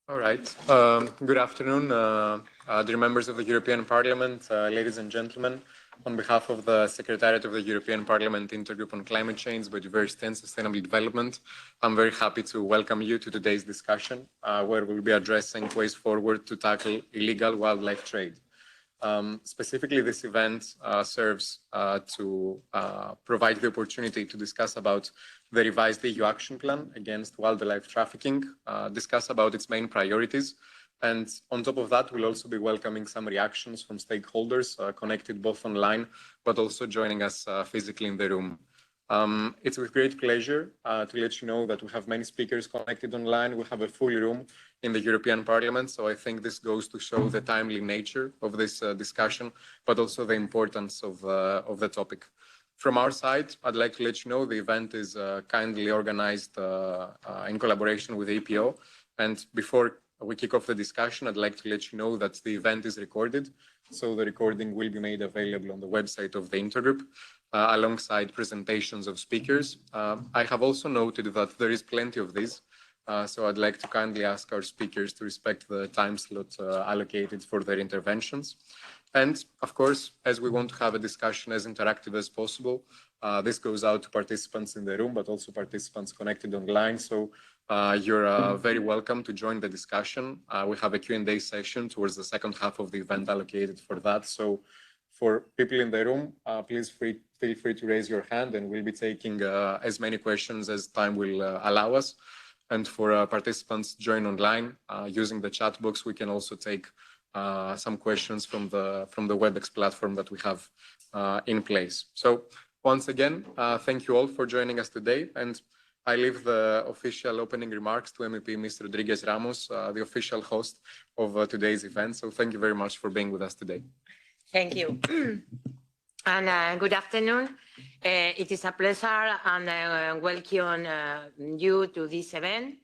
All right. Good afternoon, dear members of the European Parliament, ladies and gentlemen. On behalf of the Secretariat of the European Parliament Intergroup on Climate Change, Biodiversity and Sustainable Development, I'm very happy to welcome you to today's discussion, where we'll be addressing ways forward to tackle illegal wildlife trade. Specifically, this event serves to provide the opportunity to discuss about the revised EU action plan against wildlife trafficking, discuss about its main priorities, and on top of that, we'll also be welcoming some reactions from stakeholders connected both online, but also joining us physically in the room. It's with great pleasure to let you know that we have many speakers connected online. We have a full room in the European Parliament, so I think this goes to show the timely nature of this discussion, but also the importance of the topic. From our side, I'd like to let you know the event is kindly organized in collaboration with APAWT, and before we kick off the discussion, I'd like to let you know that the event is recorded, so the recording will be made available on the website of the Intergroup, alongside presentations of speakers. I have also noted that there is plenty of these, so I'd like to kindly ask our speakers to respect the time slot allocated for their interventions. And of course, as we want to have a discussion as interactive as possible, this goes out to participants in the room, but also participants connected online. So you're very welcome to join the discussion. We have a Q&A session towards the second half of the event allocated for that. So for people in the room, please feel free to raise your hand, and we'll be taking as many questions as time will allow us. And for participants join online using the chat box, we can also take some questions from the WebEx platform that we have in place. So once again, thank you all for joining us today. And I leave the official opening remarks to MEP Mr. Rodríguez Ramos, the official host of today's event. So thank you very much for being with us today. Thank you. And good afternoon. It is a pleasure and welcome you to this event.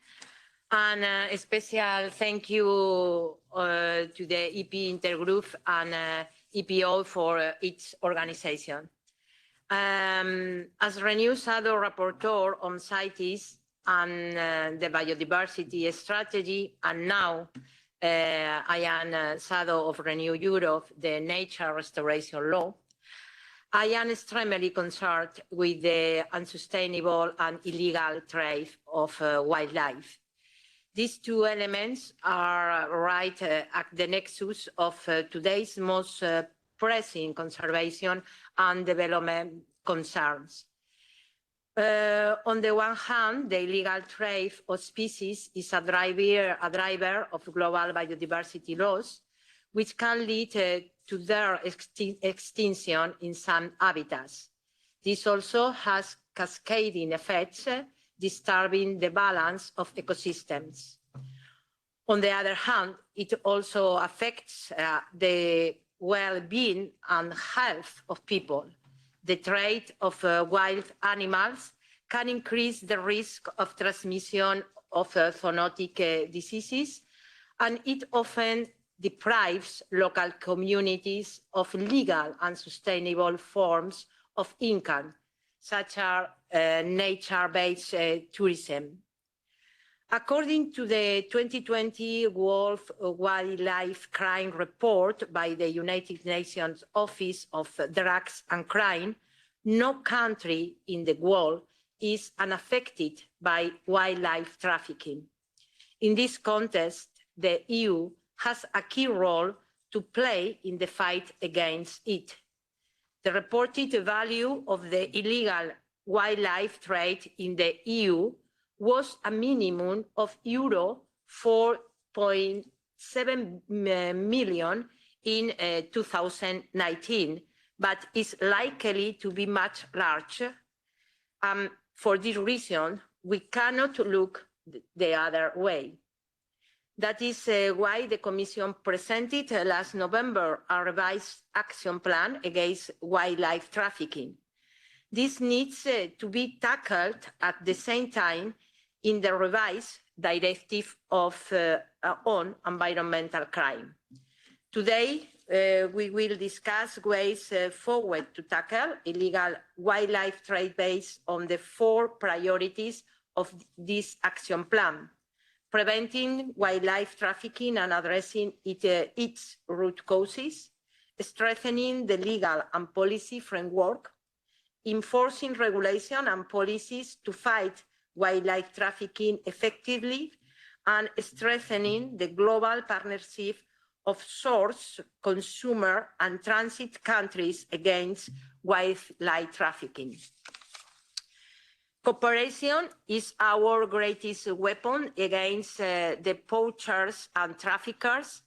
And a special thank you to the EP Intergroup and APAWT for its organization. As Renew Shadow Rapporteur on CITES and the biodiversity strategy, and now I am Shadow of Renew Europe, the nature restoration law, I am extremely concerned with the unsustainable and illegal trade of wildlife. These two elements are right at the nexus of today's most pressing conservation and development concerns. On the one hand, the illegal trade of species is a driver of global biodiversity loss, which can lead to their extinction in some habitats. This also has cascading effects, disturbing the balance of ecosystems. On the other hand, it also affects the well-being and health of people. The trade of wild animals can increase the risk of transmission of zoonotic diseases, and it often deprives local communities of legal and sustainable forms of income, such as nature-based tourism. According to the 2020 World Wildlife Crime Report by the United Nations Office of Drugs and Crime, no country in the world is unaffected by wildlife trafficking. In this context, the EU has a key role to play in the fight against it. The reported value of the illegal wildlife trade in the EU was a minimum of euro 4.7 million in 2019, but is likely to be much larger. For this reason, we cannot look the other way. That is why the Commission presented last November a revised action plan against wildlife trafficking. This needs to be tackled at the same time in the revised directive on environmental crime. Today, we will discuss ways forward to tackle illegal wildlife trade based on the 4 priorities of this action plan: preventing wildlife trafficking and addressing its root causes, strengthening the legal and policy framework, enforcing regulation and policies to fight wildlife trafficking effectively, and strengthening the global partnership of source, consumer, and transit countries against wildlife trafficking. Cooperation is our greatest weapon against the poachers and traffickers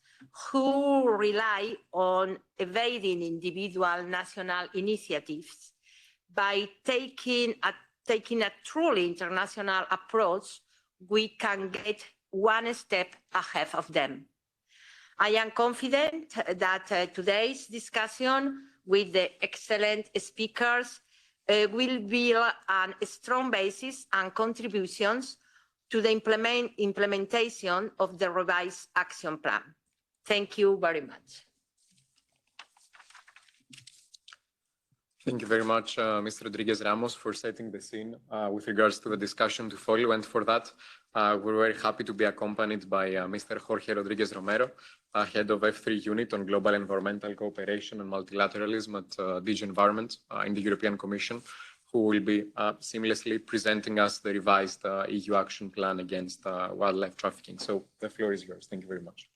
who rely on evading individual national initiatives. By taking a truly international approach, we can get one step ahead of them. I am confident that today's discussion with the excellent speakers will build a strong basis and contributions to the implementation of the revised action plan. Thank you very much. Thank you very much, Mr. Rodríguez Ramos, for setting the scene with regards to the discussion to follow. And for that, we're very happy to be accompanied by Mr. Jorge Rodríguez Romero, Head of F3 Unit on Global Environmental Cooperation and Multilateralism at DG Environment in the European Commission, who will be seamlessly presenting us the revised EU action plan against wildlife trafficking. So the floor is yours. Thank you very much.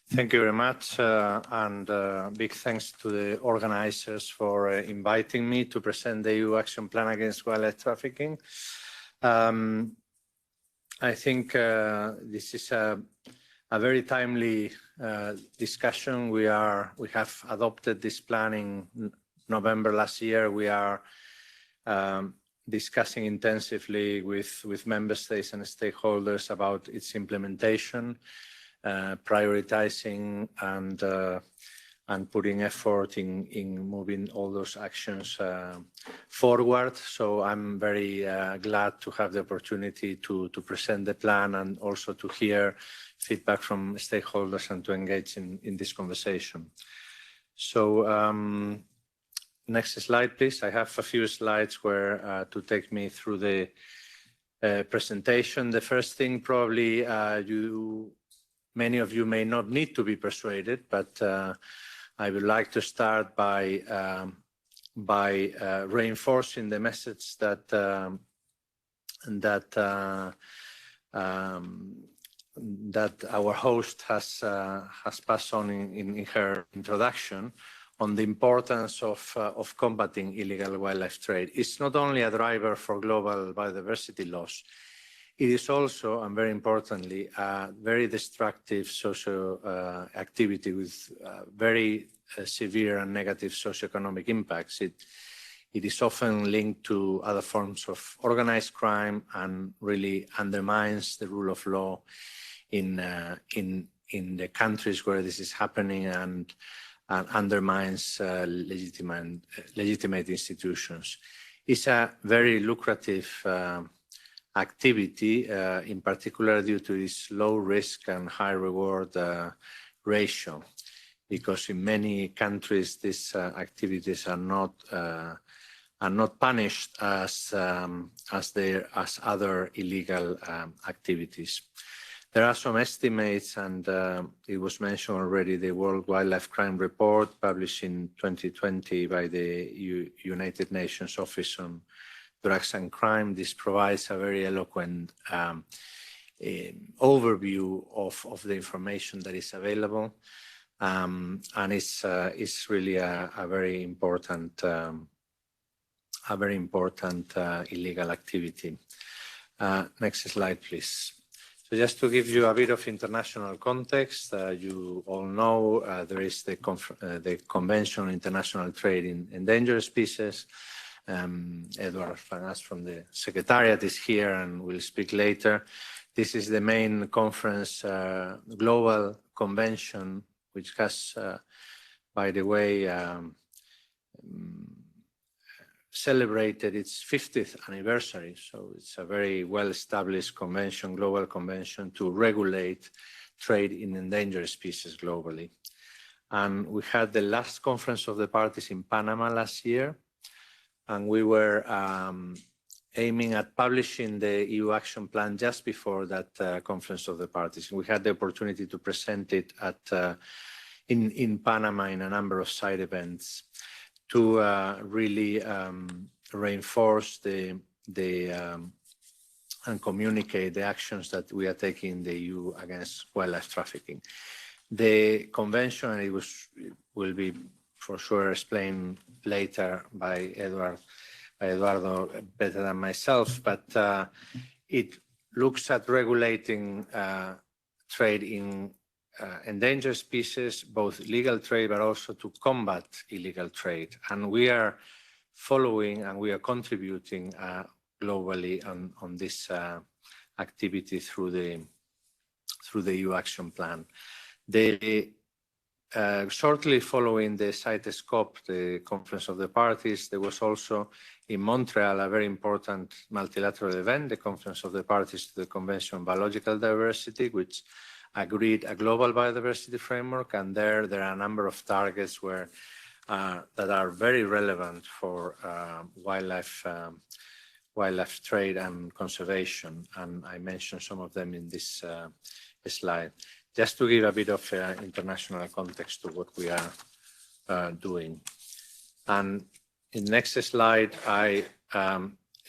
Thank you very much, and big thanks to the organizers for inviting me to present the EU action plan against wildlife trafficking. I think this is a very timely discussion. We have adopted this plan in November last year. We are discussing intensively with member states and stakeholders about its implementation, prioritizing and putting effort in moving all those actions forward. So I'm very glad to have the opportunity to present the plan and also to hear feedback from stakeholders and to engage in this conversation. So next slide, please. I have a few slides where to take me through the presentation. The first thing, probably many of you may not need to be persuaded, but I would like to start by reinforcing the message that our host has passed on in her introduction on the importance of combating illegal wildlife trade. It's not only a driver for global biodiversity loss, it is also, and very importantly, a very destructive social activity with very severe and negative socioeconomic impacts. It is often linked to other forms of organized crime and really undermines the rule of law in the countries where this is happening and undermines legitimate institutions. It's a very lucrative activity, in particular due to its low risk and high reward ratio, because in many countries these activities are not punished as other illegal activities. There are some estimates, and it was mentioned already, the World Wildlife Crime Report published in 2020 by the United Nations Office on Drugs and Crime. This provides a very eloquent overview of the information that is available, and it's really a very important illegal activity. Next slide, please. So just to give you a bit of international context, you all know there is the Convention on International Trade in Endangered Species. Edward Fanas from the Secretariat is here and will speak later. This is the main conference, global convention, which has, by the way, celebrated its 50th anniversary. So it's a very well-established convention, global convention to regulate trade in endangered species globally. And we had the last conference of the parties in Panama last year, and we were aiming at publishing the EU action plan just before that conference of the parties. We had the opportunity to present it at in Panama in a number of side events to really reinforce and communicate the actions that we are taking in the EU against wildlife trafficking. The convention, and it will be for sure explained later by Eduardo better than myself, but it looks at regulating trade in endangered species, both legal trade, but also to combat illegal trade. And we are following and we are contributing globally on this activity through the EU action plan. Shortly following the CEST, the Conference of the Parties, there was also in Montreal a very important multilateral event, the Conference of the Parties to the Convention on Biological Diversity, which agreed a global biodiversity framework, and there are a number of targets where that are very relevant for wildlife trade and conservation, and I mentioned some of them in this slide. Just to give a bit of international context to what we are doing. And in the next slide, I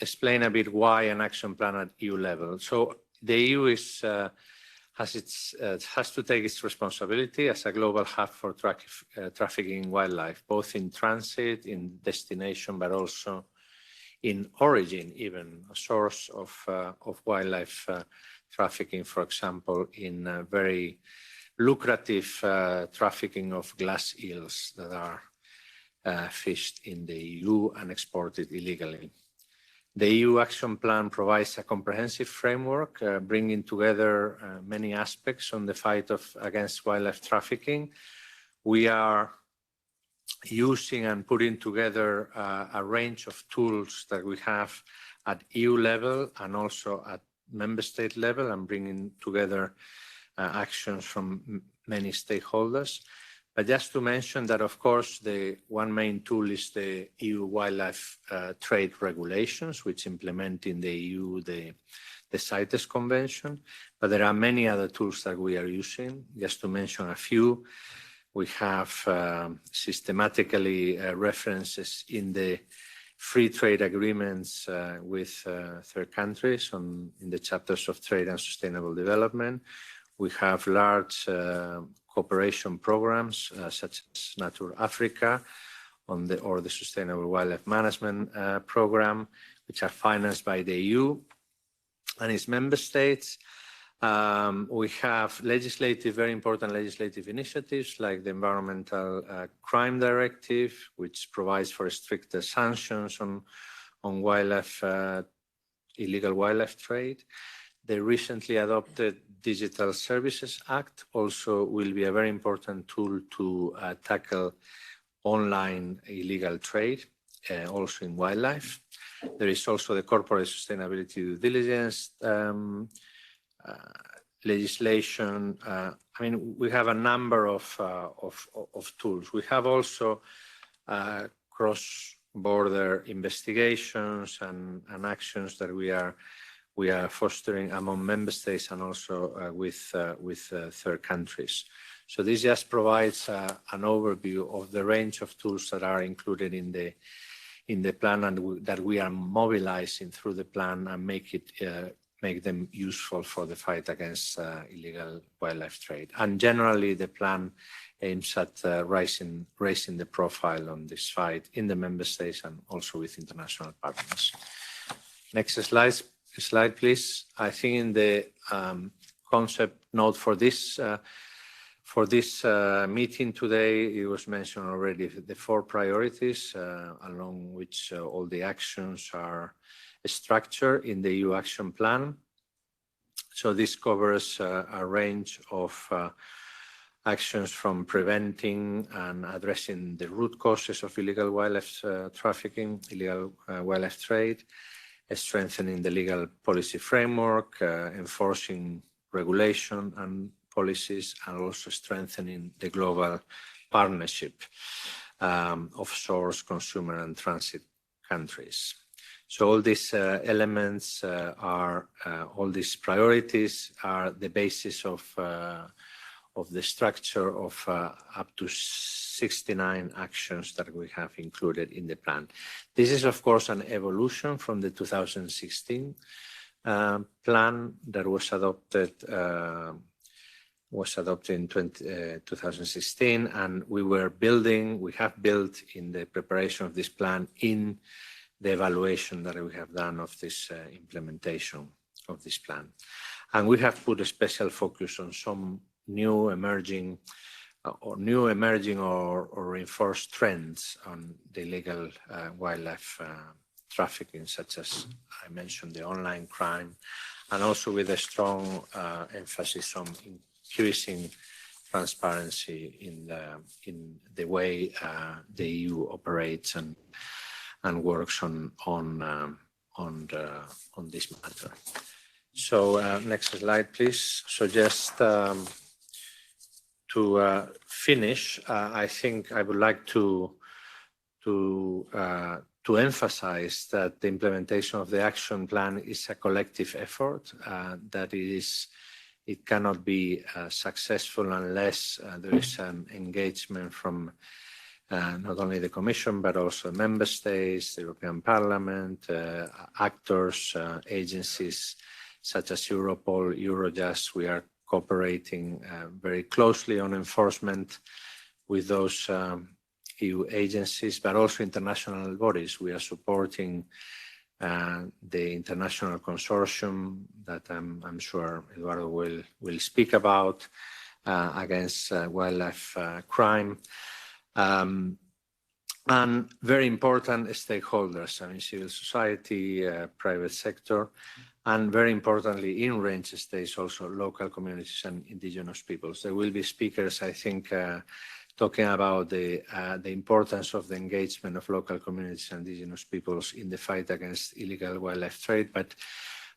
explain a bit why an action plan at EU level. So the EU has to take its responsibility as a global hub for trafficking wildlife, both in transit, in destination, but also in origin, even a source of wildlife trafficking, for example, in very lucrative trafficking of glass eels that are fished in the EU and exported illegally. The EU action plan provides a comprehensive framework, bringing together many aspects on the fight against wildlife trafficking. We are using and putting together a range of tools that we have at EU level and also at member state level, and bringing together actions from many stakeholders. But just to mention that, of course, the one main tool is the EU wildlife trade regulations, which implement in the EU the CITES Convention. But there are many other tools that we are using. Just to mention a few, we have systematically references in the free trade agreements with third countries in the chapters of trade and sustainable development. We have large cooperation programs such as Nature Africa or the Sustainable Wildlife Management Program, which are financed by the EU and its member states. We have very important legislative initiatives like the Environmental Crime Directive, which provides for stricter sanctions on illegal wildlife trade. The recently adopted Digital Services Act also will be a very important tool to tackle online illegal trade, also in wildlife. There is also the Corporate Sustainability Due Diligence legislation. I mean, we have a number of tools. We have also cross-border investigations and actions that we are fostering among member states and also with third countries. So this just provides an overview of the range of tools that are included in the plan and that we are mobilizing through the plan and make them useful for the fight against illegal wildlife trade. And generally, the plan aims at raising the profile on this fight in the member states and also with international partners. Next slide, please. I think in the concept note for this meeting today, it was mentioned already the 4 priorities along which all the actions are structured in the EU action plan. So this covers a range of actions from preventing and addressing the root causes of illegal wildlife trafficking, illegal wildlife trade, strengthening the legal policy framework, enforcing regulation and policies, and also strengthening the global partnership of source, consumer and transit countries. So all these elements all these priorities are the basis of the structure of up to 69 actions that we have included in the plan. This is, of course, an evolution from the 2016 plan that was adopted in 2016, and we have built in the preparation of this plan in the evaluation that we have done of this implementation of this plan. And we have put a special focus on some new emerging or reinforced trends on the illegal wildlife trafficking, such as I mentioned, the online crime, and also with a strong emphasis on increasing transparency in the way the EU operates and works on this matter. So next slide, please. So just to finish, I think I would like to emphasize that the implementation of the action plan is a collective effort, that it cannot be successful unless there is an engagement from not only the Commission, but also member states, the European Parliament, actors, agencies such as Europol, Eurojust. We are cooperating very closely on enforcement with those EU agencies, but also international bodies. We are supporting the international consortium that I'm sure Eduardo will speak about against wildlife crime. And very important stakeholders, I mean, civil society, private sector, and very importantly, in range states, also local communities and indigenous peoples. There will be speakers, I think, talking about the importance of the engagement of local communities and indigenous peoples in the fight against illegal wildlife trade. But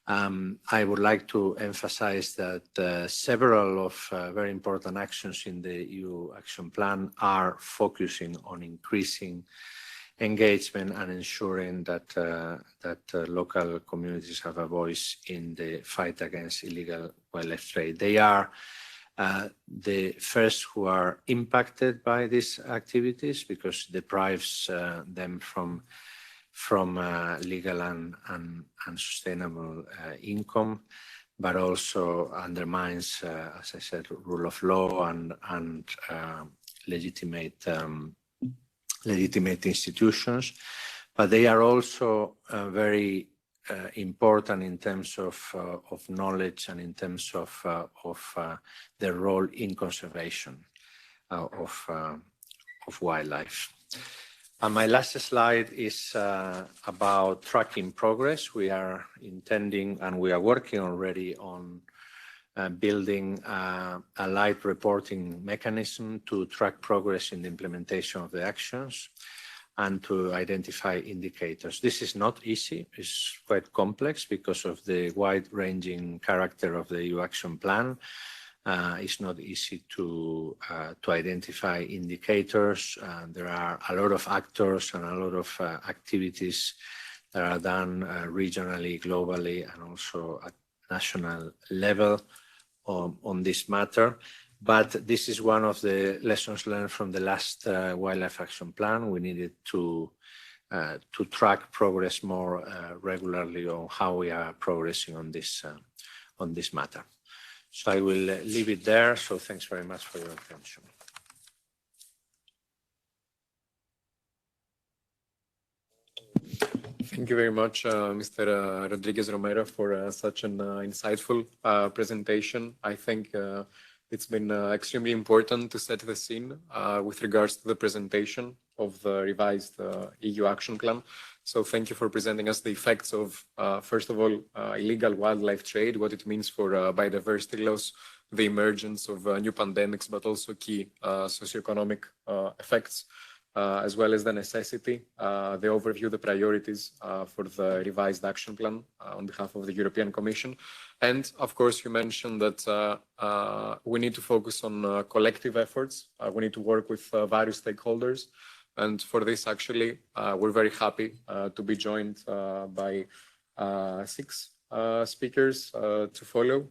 I would like to emphasize that several of very important actions in the EU Action Plan are focusing on increasing engagement and ensuring that local communities have a voice in the fight against illegal wildlife trade. They are the first who are impacted by these activities because it deprives them from legal and sustainable income, but also undermines, as I said, rule of law and legitimate institutions. But they are also very important in terms of knowledge and in terms of their role in conservation of wildlife. And my last slide is about tracking progress. We are intending and we are working already on building a light reporting mechanism to track progress in the implementation of the actions and to identify indicators. This is not easy. It's quite complex because of the wide-ranging character of the EU Action Plan. It's not easy to identify indicators. There are a lot of actors and a lot of activities that are done regionally, globally, and also at national level on this matter. But this is one of the lessons learned from the last Wildlife Action Plan. We needed to track progress more regularly on how we are progressing on this matter. So I will leave it there. So thanks very much for your attention. Thank you very much, Mr. Rodríguez Romero, for such an insightful presentation. I think it's been extremely important to set the scene with regards to the presentation of the revised EU Action Plan. So thank you for presenting us the effects of, first of all, illegal wildlife trade, what it means for biodiversity loss, the emergence of new pandemics, but also key socioeconomic effects, as well as the necessity, the overview, the priorities for the revised action plan on behalf of the European Commission. And of course, you mentioned that we need to focus on collective efforts. We need to work with various stakeholders. And for this, actually, we're very happy to be joined by 6 speakers to follow,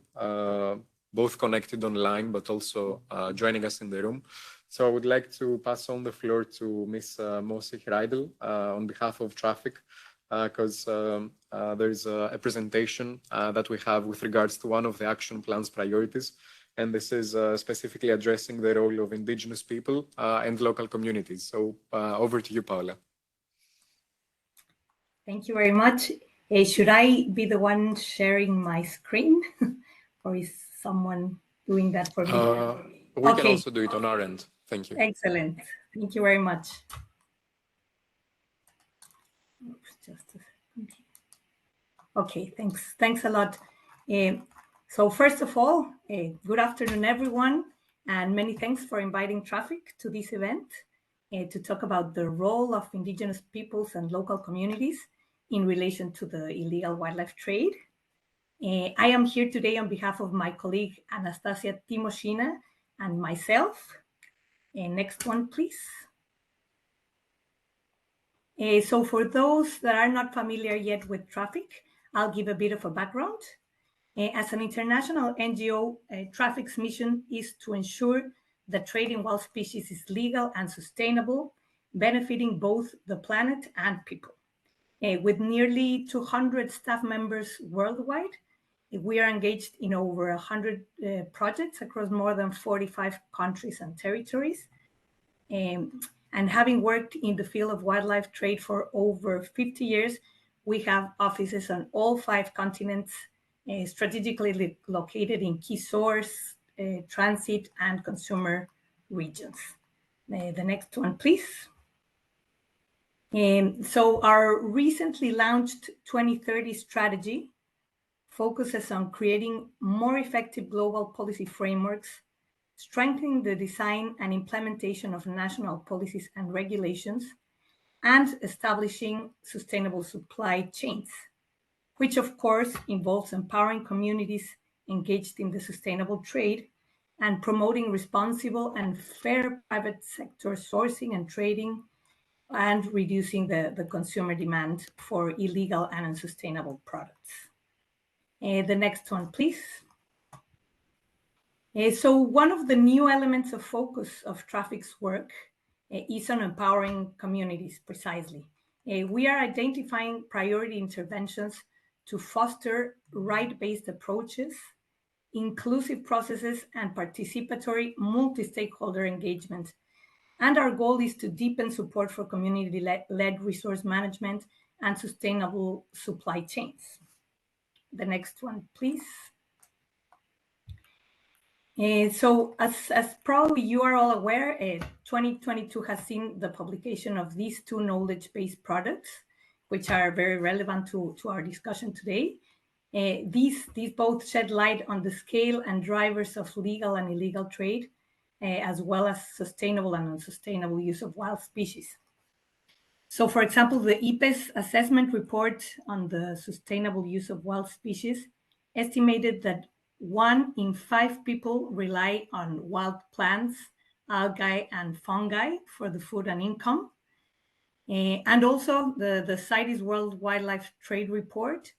both connected online, but also joining us in the room. So I would like to pass on the floor to Ms. Mosi Hraidl on behalf of Traffic, because there's a presentation that we have with regards to one of the action plan's priorities. And this is specifically addressing the role of indigenous people and local communities. So over to you, Paula. Thank you very much. Should I be the one sharing my screen or is someone doing that for me? We can also do it on our end. Thank you. Excellent. Thank you very much. Oops, just a second. Okay, thanks. Thanks a lot. So first of all, good afternoon, everyone, and many thanks for inviting Traffic to this event to talk about the role of indigenous peoples and local communities in relation to the illegal wildlife trade. I am here today on behalf of my colleague Anastasia Timoshina and myself. Next one, please. So for those that are not familiar yet with Traffic, I'll give a bit of a background. As an international NGO, Traffic's mission is to ensure that trade in wild species is legal and sustainable, benefiting both the planet and people. With nearly 200 staff members worldwide, we are engaged in over 100 projects across more than 45 countries and territories. And having worked in the field of wildlife trade for over 50 years, we have offices on all 5 continents, strategically located in key source, transit, and consumer regions. The next one, please. So our recently launched 2030 strategy focuses on creating more effective global policy frameworks, strengthening the design and implementation of national policies and regulations, and establishing sustainable supply chains, which of course involves empowering communities engaged in the sustainable trade and promoting responsible and fair private sector sourcing and trading, and reducing the consumer demand for illegal and unsustainable products. The next one, please. So one of the new elements of focus of Traffic's work is on empowering communities precisely. We are identifying priority interventions to foster right-based approaches, inclusive processes, and participatory multi-stakeholder engagement. And our goal is to deepen support for community-led resource management and sustainable supply chains. The next one, please. So as probably you are all aware, 2022 has seen the publication of these 2 knowledge-based products, which are very relevant to our discussion today. These both shed light on the scale and drivers of legal and illegal trade, as well as sustainable and unsustainable use of wild species. So for example, the IPES assessment report on the sustainable use of wild species estimated that 1 in 5 people rely on wild plants, algae, and fungi for the food and income. And also the CITES World Wildlife Trade Report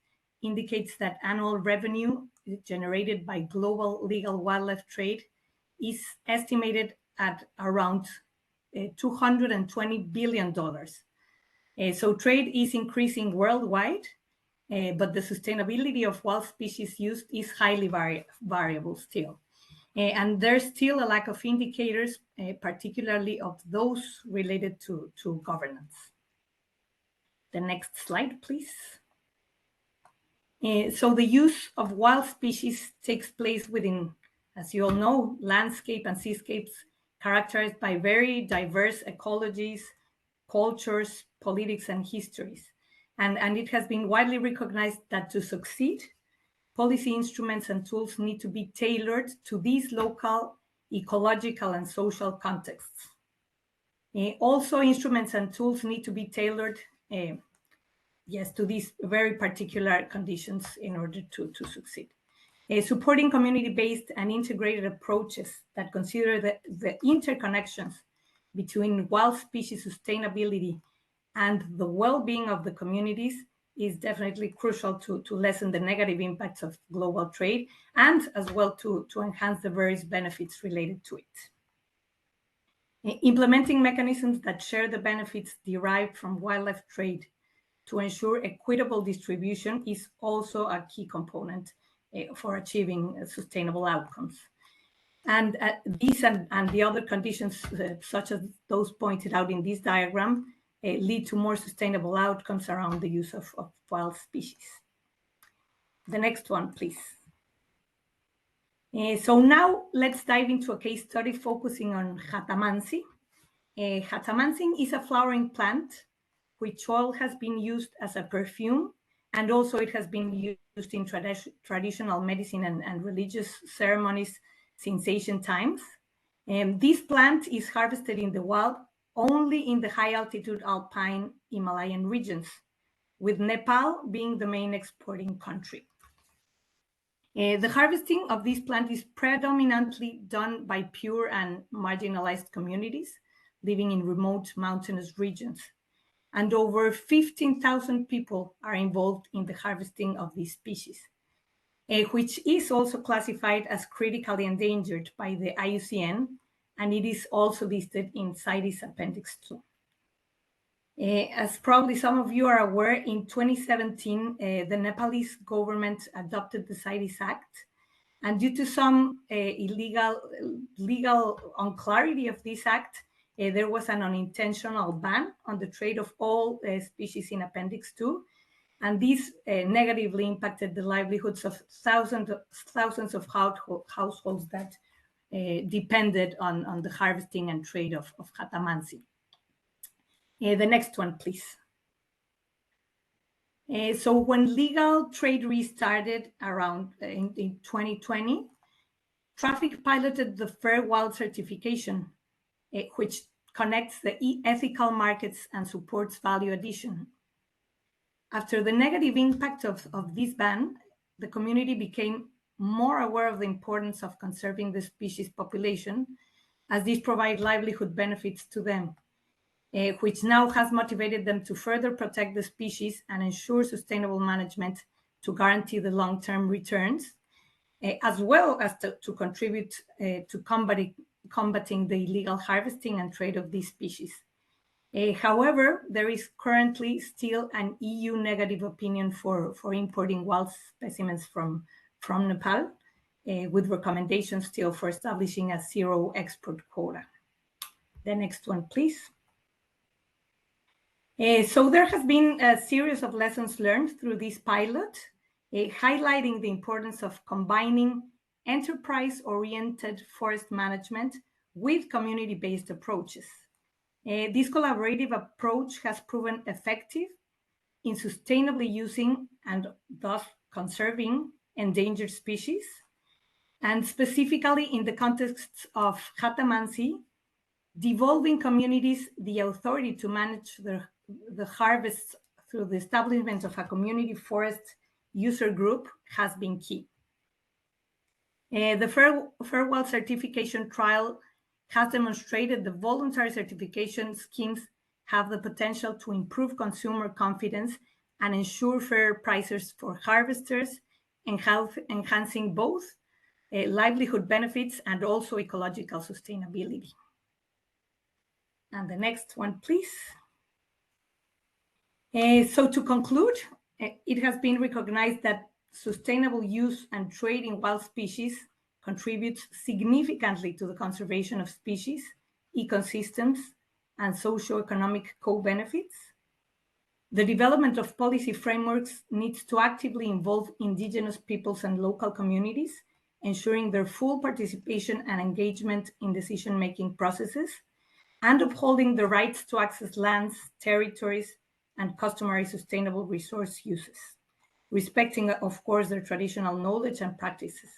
indicates that annual revenue generated by global legal wildlife trade is estimated at around $220 billion. So trade is increasing worldwide, but the sustainability of wild species used is highly variable still. And there's still a lack of indicators, particularly of those related to governance. The next slide, please. So the use of wild species takes place within, as you all know, landscape and seascapes characterized by very diverse ecologies, cultures, politics, and histories. And it has been widely recognized that to succeed, policy instruments and tools need to be tailored to these local ecological and social contexts. Also, instruments and tools need to be tailored, yes, to these very particular conditions in order to succeed. Supporting community-based and integrated approaches that consider the interconnections between wild species sustainability and the well-being of the communities is definitely crucial to lessen the negative impacts of global trade and as well to enhance the various benefits related to it. Implementing mechanisms that share the benefits derived from wildlife trade to ensure equitable distribution is also a key component for achieving sustainable outcomes. And these and the other conditions, such as those pointed out in this diagram, lead to more sustainable outcomes around the use of wild species. The next one, please. So now let's dive into a case study focusing on jatamansi. Jatamansi is a flowering plant which oil has been used as a perfume, and also it has been used in traditional medicine and religious ceremonies since ancient times. This plant is harvested in the wild only in the high altitude alpine Himalayan regions, with Nepal being the main exporting country. The harvesting of this plant is predominantly done by poor and marginalized communities living in remote mountainous regions. And over 15,000 people are involved in the harvesting of this species, which is also classified as critically endangered by the IUCN, and it is also listed in CITES Appendix 2. As probably some of you are aware, in 2017, the Nepalese government adopted the CITES Act, and due to some legal unclarity of this act, there was an unintentional ban on the trade of all species in Appendix 2, and this negatively impacted the livelihoods of thousands of households that depended on the harvesting and trade of jatamansi. The next one, please. So when legal trade restarted around in 2020, Traffic piloted the Fair Wild certification, which connects the ethical markets and supports value addition. After the negative impact of this ban, the community became more aware of the importance of conserving the species population, as these provide livelihood benefits to them, which now has motivated them to further protect the species and ensure sustainable management to guarantee the long-term returns, as well as to contribute to combating the illegal harvesting and trade of these species. However, there is currently still an EU negative opinion for importing wild specimens from Nepal, with recommendations still for establishing a zero export quota. The next one, please. So there has been a series of lessons learned through this pilot, highlighting the importance of combining enterprise-oriented forest management with community-based approaches. This collaborative approach has proven effective in sustainably using and thus conserving endangered species, and specifically in the context of jatamansi, devolving communities the authority to manage the harvests through the establishment of a community forest user group has been key. The Fair Wild certification trial has demonstrated the voluntary certification schemes have the potential to improve consumer confidence and ensure fair prices for harvesters, enhancing both livelihood benefits and also ecological sustainability. And the next one, please. So to conclude, it has been recognized that sustainable use and trade in wild species contributes significantly to the conservation of species, ecosystems, and socioeconomic co-benefits. The development of policy frameworks needs to actively involve indigenous peoples and local communities, ensuring their full participation and engagement in decision-making processes, and upholding the rights to access lands, territories, and customary sustainable resource uses, respecting, of course, their traditional knowledge and practices.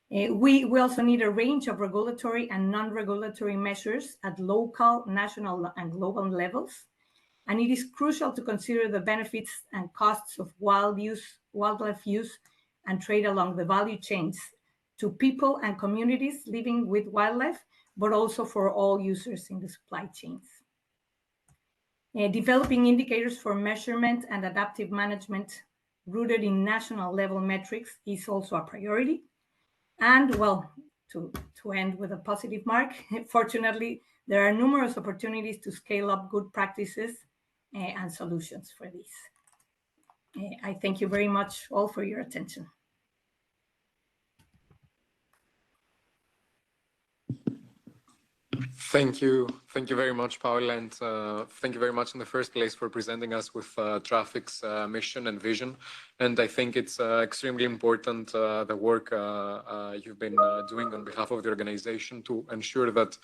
We also need a range of regulatory and non-regulatory measures at local, national, and global levels, and it is crucial to consider the benefits and costs of wildlife use and trade along the value chains to people and communities living with wildlife, but also for all users in the supply chains. Developing indicators for measurement and adaptive management rooted in national level metrics is also a priority. And well, to end with a positive mark, fortunately, there are numerous opportunities to scale up good practices and solutions for this. I thank you very much all for your attention. Thank you very much, Paula, and thank you very much in the first place for presenting us with Traffic's mission and vision. And I think it's extremely important, the work you've been doing on behalf of the organization to ensure that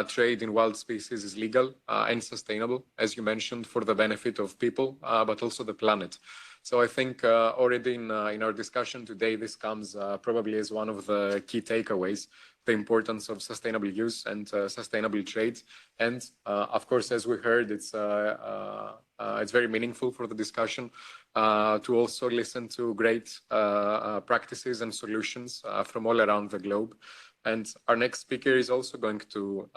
trade in wild species is legal and sustainable, as you mentioned, for the benefit of people, but also the planet. So I think already in our discussion today, this comes probably as one of the key takeaways, the importance of sustainable use and sustainable trade. And of course, as we heard, it's very meaningful for the discussion to also listen to great practices and solutions from all around the globe. And our next speaker is also going to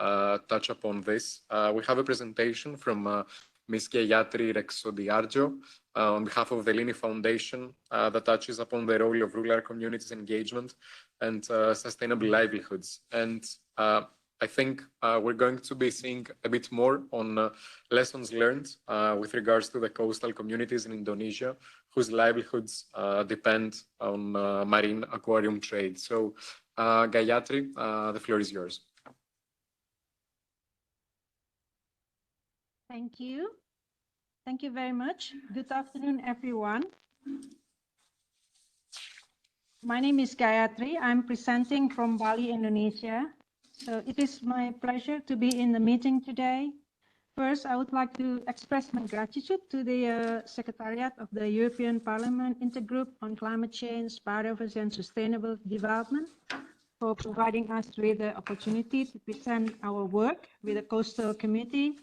touch upon this. We have a presentation from Ms. Gayatri Rexodiarjo on behalf of the Lini Foundation that touches upon the role of rural communities engagement and sustainable livelihoods. And I think we're going to be seeing a bit more on lessons learned with regards to the coastal communities in Indonesia, whose livelihoods depend on marine aquarium trade. So Gayatri, the floor is yours. Thank you. Thank you very much. Good afternoon, everyone. My name is Gayatri. I'm presenting from Bali, Indonesia. So it is my pleasure to be in the meeting today. First, I would like to express my gratitude to the Secretariat of the European Parliament Intergroup on Climate Change, Biodiversity and Sustainable Development for providing us with the opportunity to present our work with the coastal community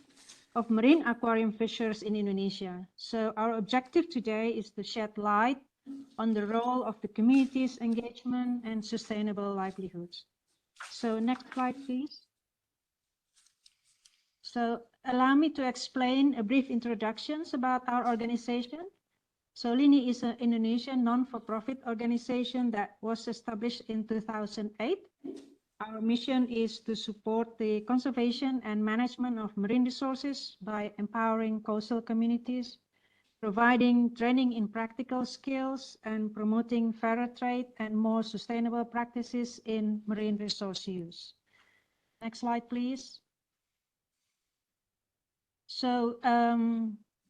of marine aquarium fishers in Indonesia. So our objective today is to shed light on the role of the community's engagement and sustainable livelihoods. So next slide, please. So allow me to explain a brief introduction about our organization. So Lini is an Indonesian non-for-profit organization that was established in 2008. Our mission is to support the conservation and management of marine resources by empowering coastal communities, providing training in practical skills, and promoting fairer trade and more sustainable practices in marine resource use. Next slide, please. So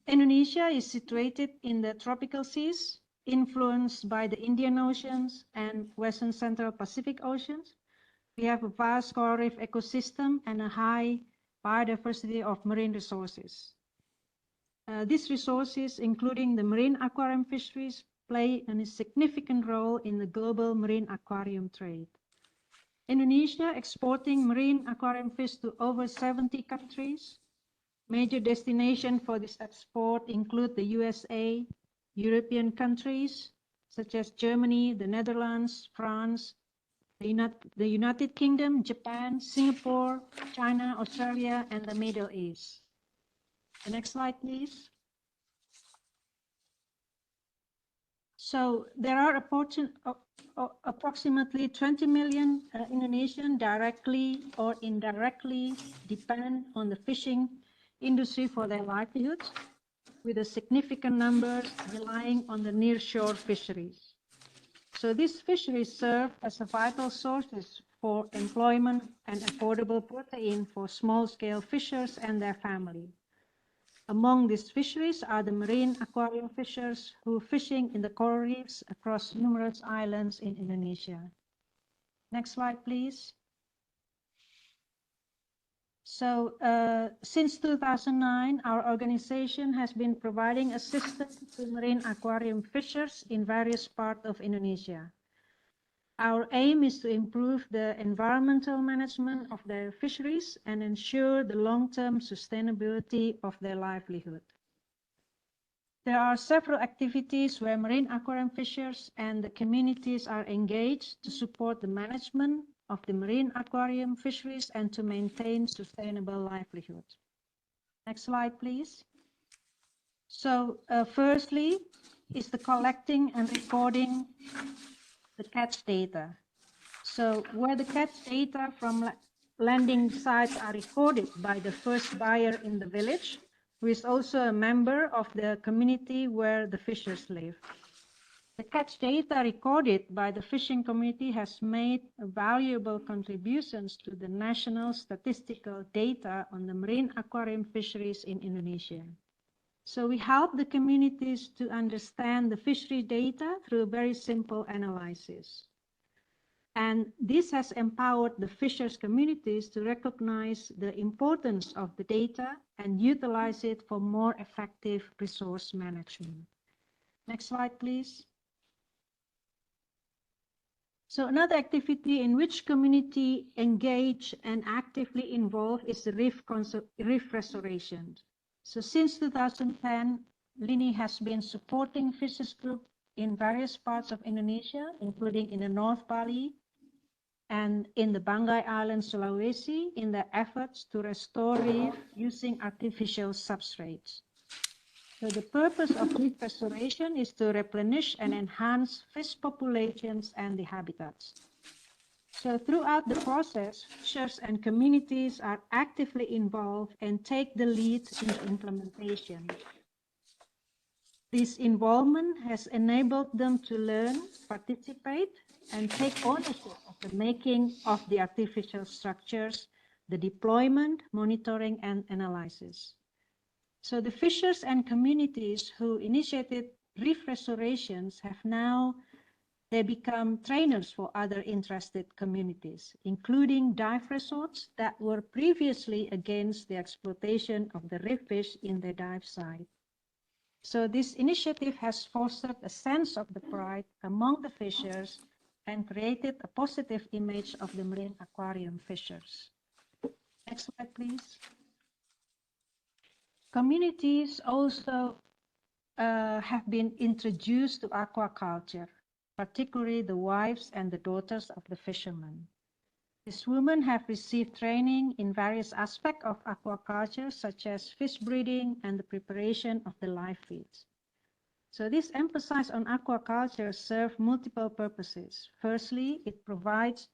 Indonesia is situated in the tropical seas, influenced by the Indian Oceans and Western Central Pacific Oceans. We have a vast coral reef ecosystem and a high biodiversity of marine resources. These resources, including the marine aquarium fisheries, play a significant role in the global marine aquarium trade. Indonesia exporting marine aquarium fish to over 70 countries. Major destinations for this export include the USA, European countries such as Germany, the Netherlands, France, the United Kingdom, Japan, Singapore, China, Australia, and the Middle East. The next slide, please. So there are approximately 20 million Indonesians directly or indirectly depend on the fishing industry for their livelihoods, with a significant number relying on the nearshore fisheries. So these fisheries serve as a vital sources for employment and affordable protein for small-scale fishers and their family. Among these fisheries are the marine aquarium fishers who are fishing in the coral reefs across numerous islands in Indonesia. Next slide, please. So since 2009, our organization has been providing assistance to marine aquarium fishers in various parts of Indonesia. Our aim is to improve the environmental management of their fisheries and ensure the long-term sustainability of their livelihood. There are several activities where marine aquarium fishers and the communities are engaged to support the management of the marine aquarium fisheries and to maintain sustainable livelihoods. Next slide, please. So firstly is the collecting and recording the catch data. So where the catch data from landing sites are recorded by the first buyer in the village, who is also a member of the community where the fishers live. The catch data recorded by the fishing community has made valuable contributions to the national statistical data on the marine aquarium fisheries in Indonesia. So we help the communities to understand the fishery data through very simple analysis. And this has empowered the fishers communities to recognize the importance of the data and utilize it for more effective resource management. Next slide, please. So another activity in which community engage and actively involve is the reef restoration. So since 2010, LINI has been supporting fishers group in various parts of Indonesia, including in the North Bali and in the Banggai Islands, Sulawesi, in their efforts to restore reef using artificial substrates. So the purpose of reef restoration is to replenish and enhance fish populations and the habitats. So throughout the process, fishers and communities are actively involved and take the lead in the implementation. This involvement has enabled them to learn, participate, and take ownership of the making of the artificial structures, the deployment, monitoring, and analysis. So the fishers and communities who initiated reef restorations have now they become trainers for other interested communities, including dive resorts that were previously against the exploitation of the reef fish in their dive site. So this initiative has fostered a sense of the pride among the fishers and created a positive image of the marine aquarium fishers. Next slide, please. Communities also have been introduced to aquaculture, particularly the wives and the daughters of the fishermen. These women have received training in various aspects of aquaculture, such as fish breeding and the preparation of the live feeds. So this emphasis on aquaculture serves multiple purposes. Firstly, it provides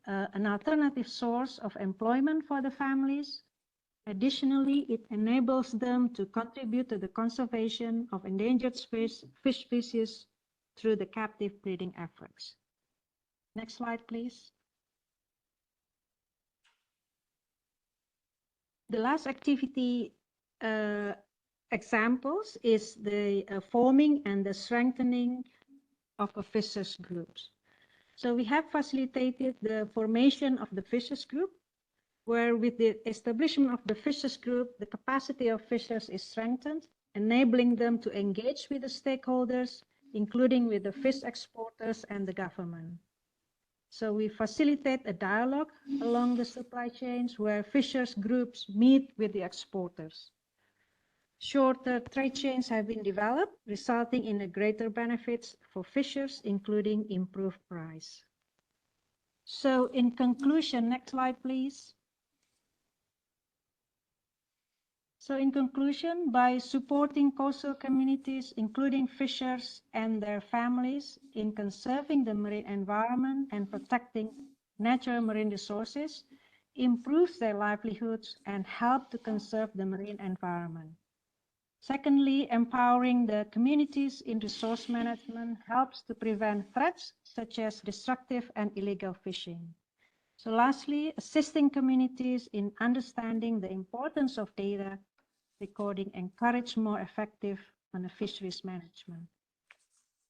an alternative source of employment for the families. Additionally, it enables them to contribute to the conservation of endangered fish species through the captive breeding efforts. Next slide, please. The last activity examples is the forming and the strengthening of a fishers groups. So we have facilitated the formation of the fishers group, where with the establishment of the fishers group, the capacity of fishers is strengthened, enabling them to engage with the stakeholders, including with the fish exporters and the government. So we facilitate a dialogue along the supply chains where fishers groups meet with the exporters. Shorter trade chains have been developed, resulting in a greater benefits for fishers, including improved price. So in conclusion, next slide, please. So in conclusion, by supporting coastal communities, including fishers and their families, in conserving the marine environment and protecting natural marine resources, improves their livelihoods and help to conserve the marine environment. Secondly, empowering the communities in resource management helps to prevent threats such as destructive and illegal fishing. So lastly, assisting communities in understanding the importance of data recording encourage more effective on the fisheries management.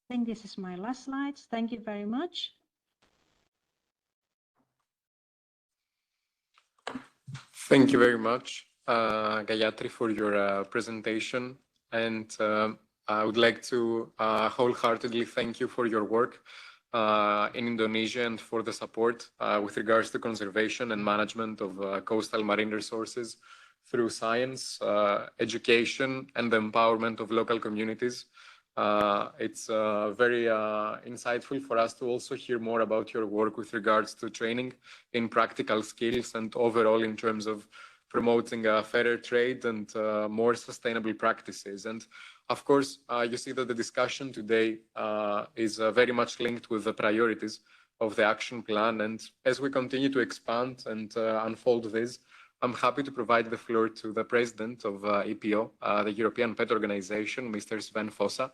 I think this is my last slides. Thank you very much. Thank you very much, Gayatri, for your presentation. And I would like to wholeheartedly thank you for your work in Indonesia and for the support with regards to conservation and management of coastal marine resources through science, education, and the empowerment of local communities. It's very insightful for us to also hear more about your work with regards to training in practical skills and overall in terms of promoting a fairer trade and more sustainable practices. And of course, you see that the discussion today is very much linked with the priorities of the action plan. And as we continue to expand and unfold this, I'm happy to provide the floor to the president of EPO, the European Pet Organization, Mr. Sven Fossa,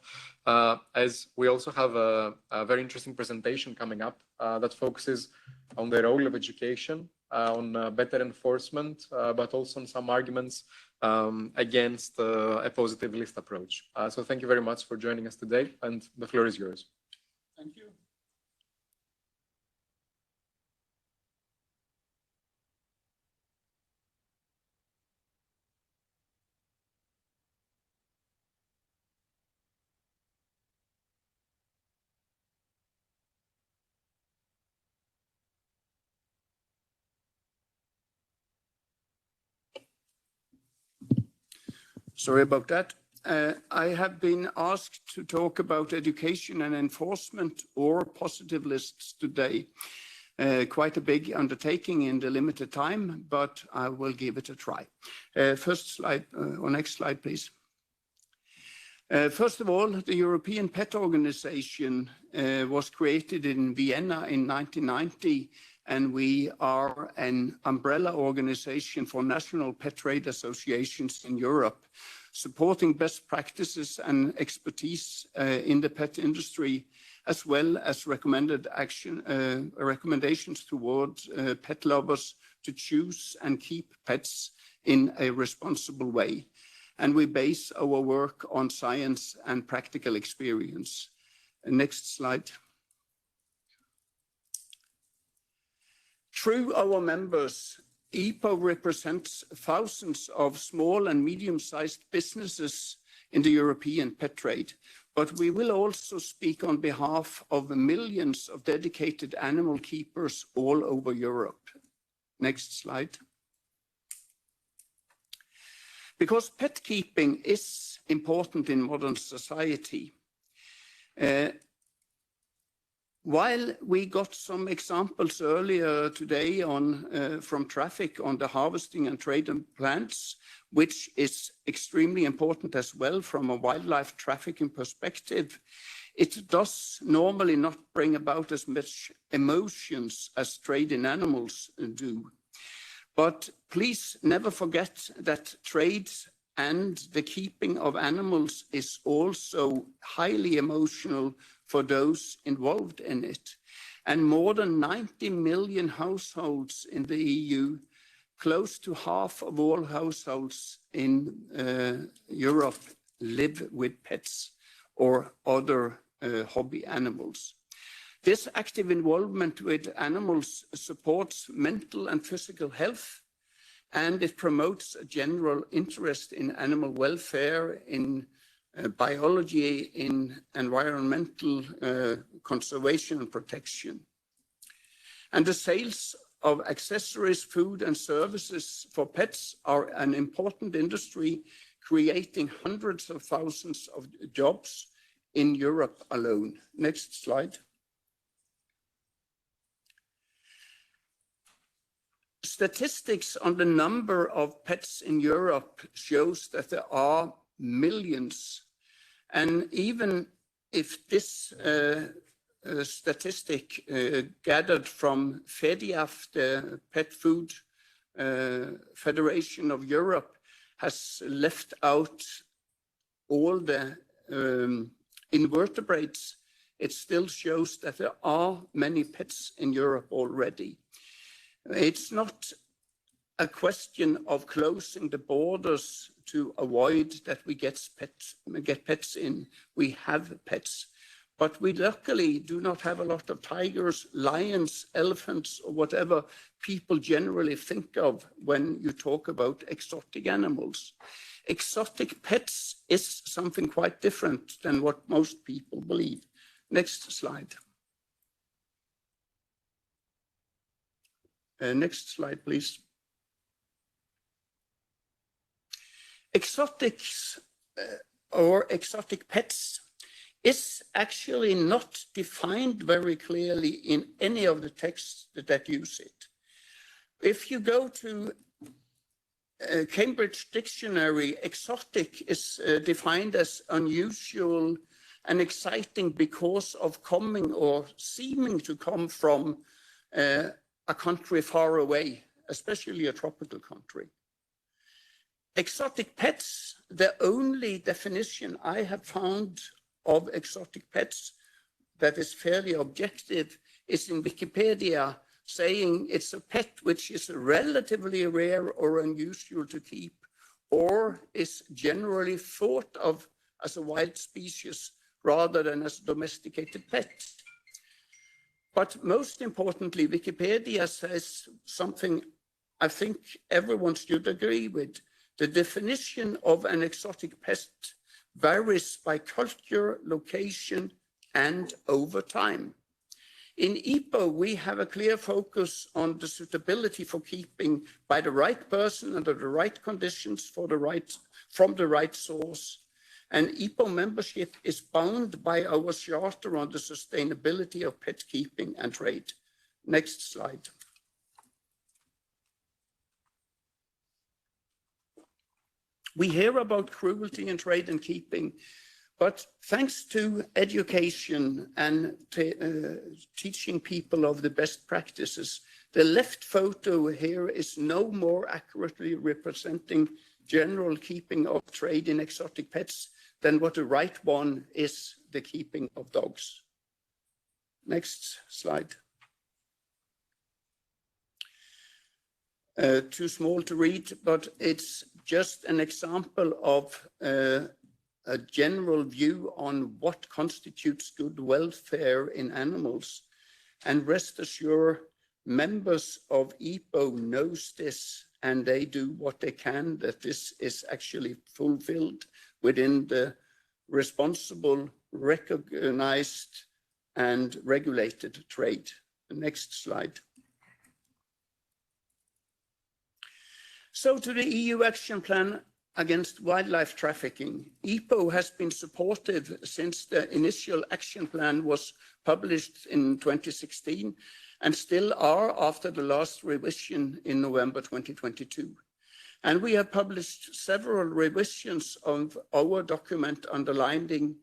as we also have a very interesting presentation coming up that focuses on the role of education, on better enforcement, but also on some arguments against a positive list approach. So thank you very much for joining us today, and the floor is yours. Thank you. Sorry about that. I have been asked to talk about education and enforcement or positive lists today. Quite a big undertaking in the limited time, but I will give it a try. First slide, or next slide, please. First of all, the European Pet Organization was created in Vienna in 1990, and we are an umbrella organization for national pet trade associations in Europe, supporting best practices and expertise in the pet industry, as well as recommendations towards pet lovers to choose and keep pets in a responsible way. And we base our work on science and practical experience. Next slide. Through our members, EPO represents thousands of small and medium-sized businesses in the European pet trade, but we will also speak on behalf of the millions of dedicated animal keepers all over Europe. Next slide. Because pet keeping is important in modern society, while we got some examples earlier today from traffic on the harvesting and trade of plants, which is extremely important as well from a wildlife trafficking perspective, it does normally not bring about as much emotions as trade in animals do. But please never forget that trade and the keeping of animals is also highly emotional for those involved in it. And more than 90 million households in the EU, close to half of all households in Europe, live with pets or other hobby animals. This active involvement with animals supports mental and physical health, and it promotes a general interest in animal welfare, in biology, in environmental conservation and protection. And the sales of accessories, food and services for pets are an important industry, creating hundreds of thousands of jobs in Europe alone. Next slide. Statistics on the number of pets in Europe shows that there are millions. And even if this statistic gathered from FEDIAF, the Pet Food Federation of Europe, has left out all the invertebrates, it still shows that there are many pets in Europe already. It's not a question of closing the borders to avoid that we get pets in. We have pets, but we luckily do not have a lot of tigers, lions, elephants, or whatever people generally think of when you talk about exotic animals. Exotic pets is something quite different than what most people believe. Next slide. Next slide, please. Exotics or exotic pets is actually not defined very clearly in any of the texts that use it. If you go to Cambridge Dictionary, exotic is defined as unusual and exciting because of coming or seeming to come from a country far away, especially a tropical country. Exotic pets, the only definition I have found of exotic pets that is fairly objective is in Wikipedia, saying it's a pet which is relatively rare or unusual to keep, or is generally thought of as a wild species rather than as a domesticated pet. But most importantly, Wikipedia says something I think everyone should agree with. The definition of an exotic pet varies by culture, location, and over time. In EPO, we have a clear focus on the suitability for keeping by the right person under the right conditions from the right source. And EPO membership is bound by our charter on the sustainability of pet keeping and trade. Next slide. We hear about cruelty in trade and keeping, but thanks to education and teaching people of the best practices, the left photo here is no more accurately representing general keeping of trade in exotic pets than what the right one is, the keeping of dogs. Next slide. Too small to read, but it's just an example of a general view on what constitutes good welfare in animals. And rest assured, members of EPO knows this, and they do what they can that this is actually fulfilled within the responsible, recognized, and regulated trade. The next slide. So to the EU Action Plan against wildlife trafficking. EPO has been supportive since the initial action plan was published in 2016 and still are after the last revision in November 2022. And we have published several revisions of our document underlining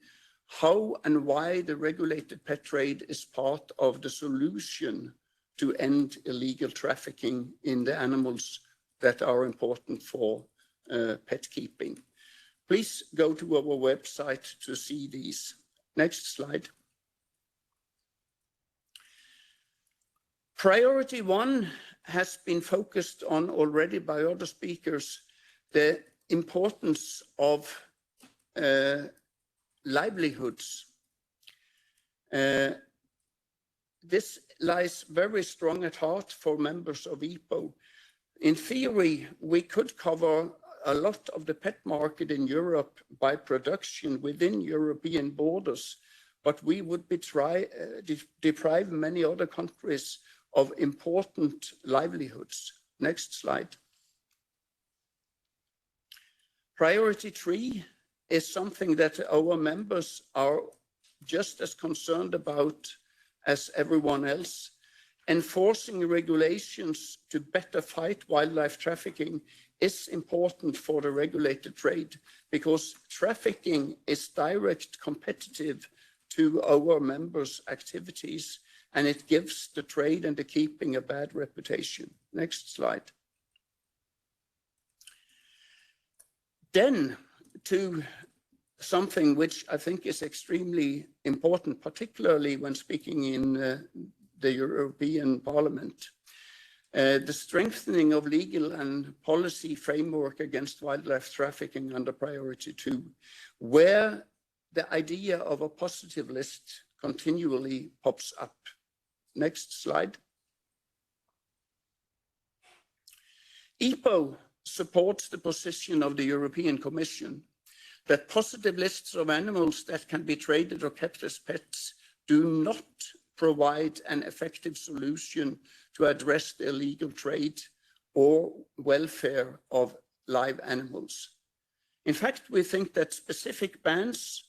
how and why the regulated pet trade is part of the solution to end illegal trafficking in the animals that are important for pet keeping. Please go to our website to see these. Next slide. Priority one has been focused on already by other speakers, the importance of livelihoods. This lies very strong at heart for members of EPO. In theory, we could cover a lot of the pet market in Europe by production within European borders, but we would deprive many other countries of important livelihoods. Next slide. Priority 3 is something that our members are just as concerned about as everyone else. Enforcing regulations to better fight wildlife trafficking is important for the regulated trade because trafficking is direct competitive to our members' activities, and it gives the trade and the keeping a bad reputation. Next slide. Then to something which I think is extremely important, particularly when speaking in the European Parliament. The strengthening of legal and policy framework against wildlife trafficking under priority 2, where the idea of a positive list continually pops up. Next slide. EPO supports the position of the European Commission that positive lists of animals that can be traded or kept as pets do not provide an effective solution to address the illegal trade or welfare of live animals. In fact, we think that specific bans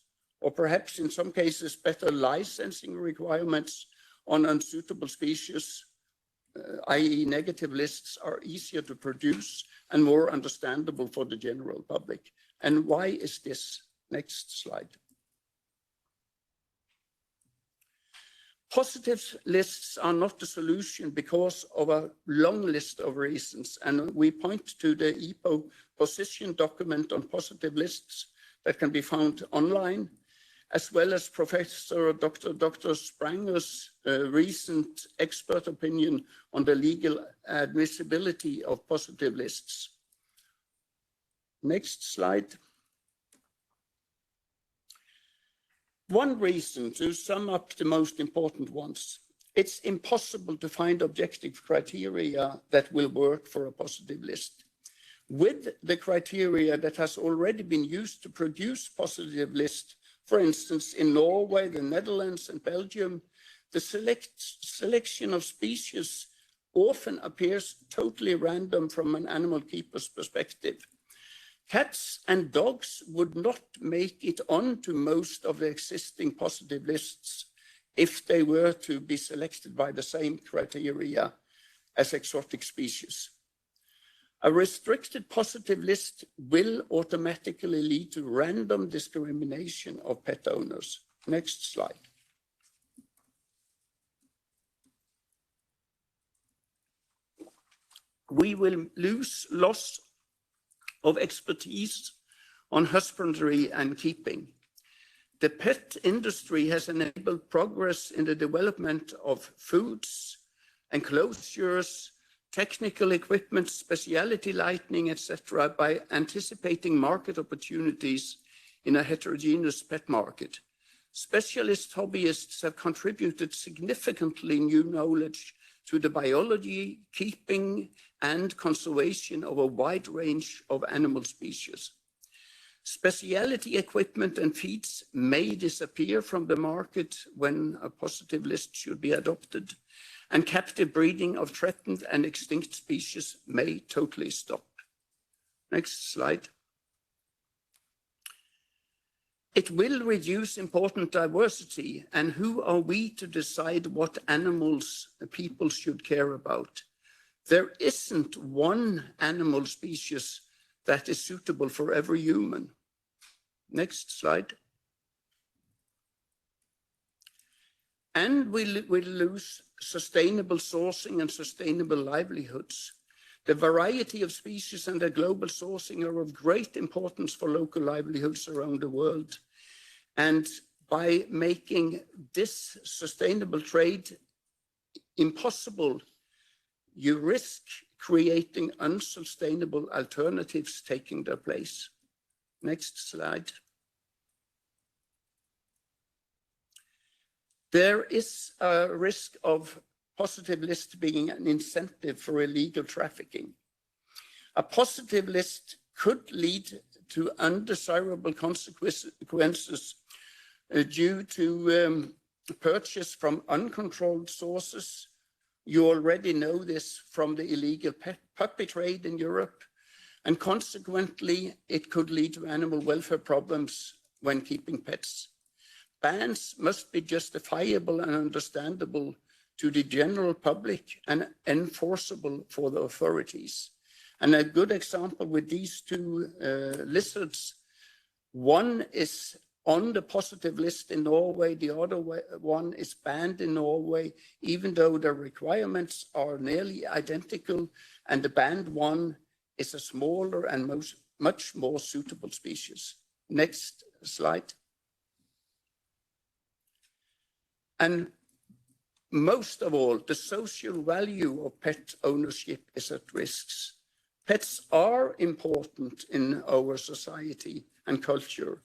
or perhaps in some cases better licensing requirements on unsuitable species, i.e. negative lists, are easier to produce and more understandable for the general public. And why is this? Next slide. Positive lists are not the solution because of a long list of reasons, and we point to the EPO position document on positive lists that can be found online, as well as Professor Dr. Spranger's recent expert opinion on the legal admissibility of positive lists. Next slide. One reason, to sum up the most important ones, it's impossible to find objective criteria that will work for a positive list. With the criteria that has already been used to produce positive lists, for instance, in Norway, the Netherlands, and Belgium, the selection of species often appears totally random from an animal keeper's perspective. Cats and dogs would not make it onto most of the existing positive lists if they were to be selected by the same criteria as exotic species. A restricted positive list will automatically lead to random discrimination of pet owners. Next slide. We will lose loss of expertise on husbandry and keeping. The pet industry has enabled progress in the development of foods, enclosures, technical equipment, specialty lighting, etc., by anticipating market opportunities in a heterogeneous pet market. Specialist hobbyists have contributed significantly new knowledge to the biology, keeping, and conservation of a wide range of animal species. Specialty equipment and feeds may disappear from the market when a positive list should be adopted, and captive breeding of threatened and extinct species may totally stop. Next slide. It will reduce important diversity, and who are we to decide what animals people should care about? There isn't one animal species that is suitable for every human. Next slide. And we will lose sustainable sourcing and sustainable livelihoods. The variety of species and their global sourcing are of great importance for local livelihoods around the world. And by making this sustainable trade impossible, you risk creating unsustainable alternatives taking their place. Next slide. There is a risk of positive list being an incentive for illegal trafficking. A positive list could lead to undesirable consequences due to purchase from uncontrolled sources. You already know this from the illegal puppy trade in Europe, and consequently, it could lead to animal welfare problems when keeping pets. Bans must be justifiable and understandable to the general public and enforceable for the authorities. And a good example with these two lizards, one is on the positive list in Norway, the other one is banned in Norway, even though the requirements are nearly identical, and the banned one is a smaller and much more suitable species. Next slide. And most of all, the social value of pet ownership is at risk. Pets are important in our society and culture.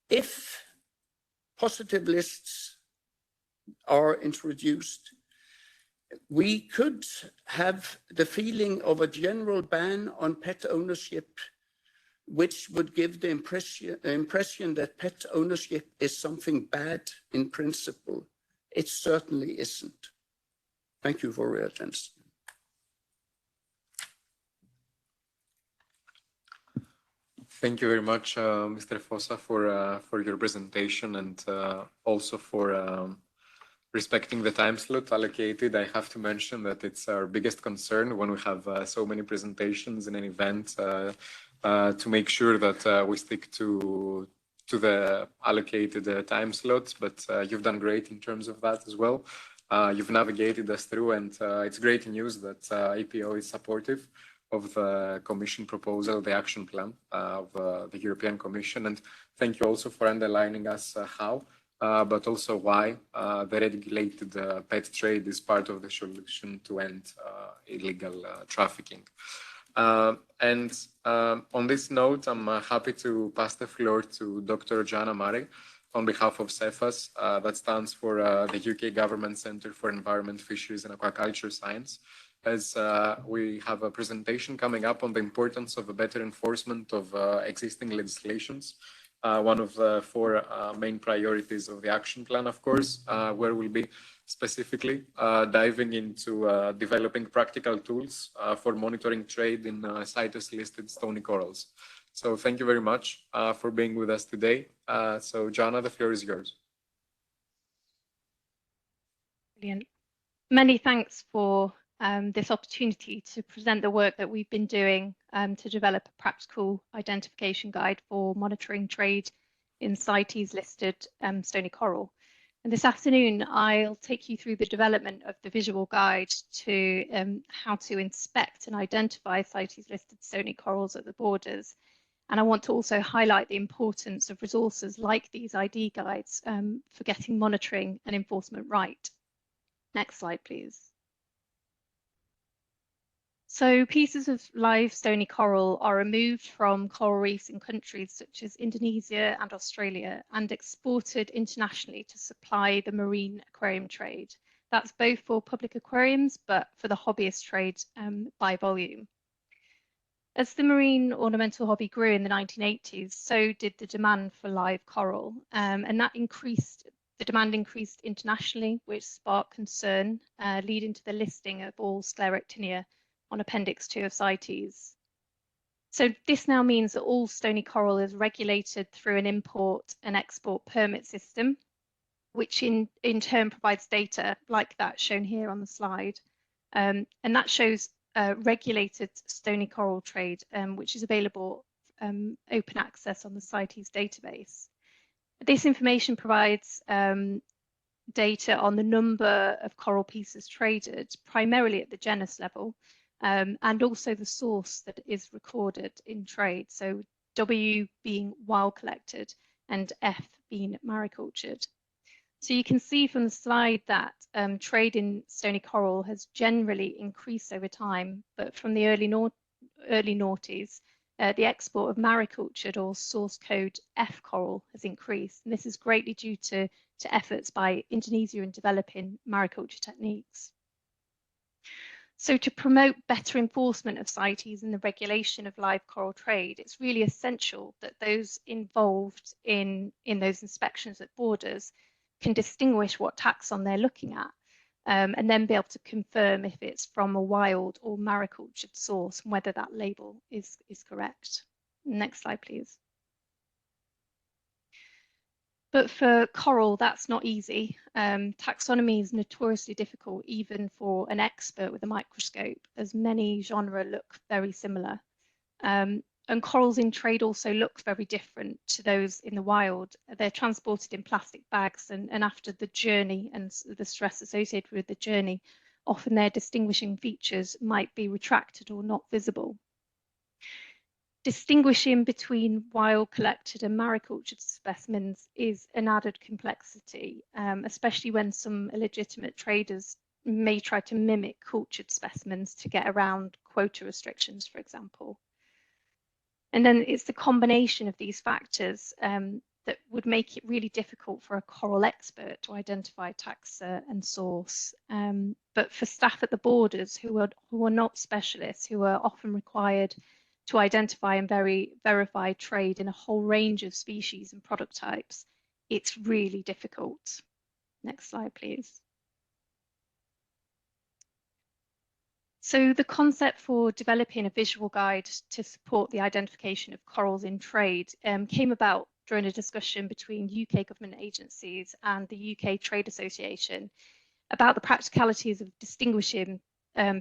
If positive lists are introduced, we could have the feeling of a general ban on pet ownership, which would give the impression that pet ownership is something bad in principle. It certainly isn't. Thank you for your attention. Thank you very much, Mr. Fossa, for your presentation and also for respecting the time slot allocated. I have to mention that it's our biggest concern when we have so many presentations in an event to make sure that we stick to the allocated time slots. But you've done great in terms of that as well. You've navigated us through, and it's great news that APO is supportive of the Commission proposal, the action plan of the European Commission. And thank you also for underlining us how, but also why the regulated pet trade is part of the solution to end illegal trafficking. And on this note, I'm happy to pass the floor to Dr. Joanna Murray on behalf of CEFAS, that stands for the UK Government Centre for Environment, Fisheries and Aquaculture Science, as we have a presentation coming up on the importance of a better enforcement of existing legislations. One of the four main priorities of the action plan, of course, where we'll be specifically diving into developing practical tools for monitoring trade in CITES-listed stony corals. So thank you very much for being with us today. So Joanna, the floor is yours. Brilliant. Many thanks for this opportunity to present the work that we've been doing to develop a practical identification guide for monitoring trade in CITES-listed stony coral. And this afternoon, I'll take you through the development of the visual guide to how to inspect and identify CITES-listed stony corals at the borders. And I want to also highlight the importance of resources like these ID guides for getting monitoring and enforcement right. Next slide, please. So pieces of live stony coral are removed from coral reefs in countries such as Indonesia and Australia and exported internationally to supply the marine aquarium trade. That's both for public aquariums, but for the hobbyist trade by volume. As the marine ornamental hobby grew in the 1980s, so did the demand for live coral, and that increased. The demand increased internationally, which sparked concern, leading to the listing of all Sclerectinia on Appendix 2 of CITES. So this now means that all stony coral is regulated through an import and export permit system, which in turn provides data like that shown here on the slide. And that shows regulated stony coral trade, which is available open access on the CITES database. This information provides data on the number of coral pieces traded, primarily at the genus level, and also the source that is recorded in trade. So W being wild collected and F being maricultured. So you can see from the slide that trade in stony coral has generally increased over time, but from the early noughties, the export of maricultured or source code F coral has increased. And this is greatly due to efforts by Indonesia in developing mariculture techniques. So to promote better enforcement of CITES and the regulation of live coral trade, it's really essential that those involved in those inspections at borders can distinguish what taxon they're looking at, and then be able to confirm if it's from a wild or maricultured source and whether that label is correct. Next slide, please. But for coral, that's not easy. Taxonomy is notoriously difficult, even for an expert with a microscope, as many genera look very similar. And corals in trade also look very different to those in the wild. They're transported in plastic bags, and after the journey and the stress associated with the journey, often their distinguishing features might be retracted or not visible. Distinguishing between wild collected and maricultured specimens is an added complexity, especially when some illegitimate traders may try to mimic cultured specimens to get around quota restrictions, for example. And then it's the combination of these factors that would make it really difficult for a coral expert to identify taxa and source. But for staff at the borders who are not specialists, who are often required to identify and verify trade in a whole range of species and product types, it's really difficult. Next slide, please. So the concept for developing a visual guide to support the identification of corals in trade came about during a discussion between UK government agencies and the UK Trade Association about the practicalities of distinguishing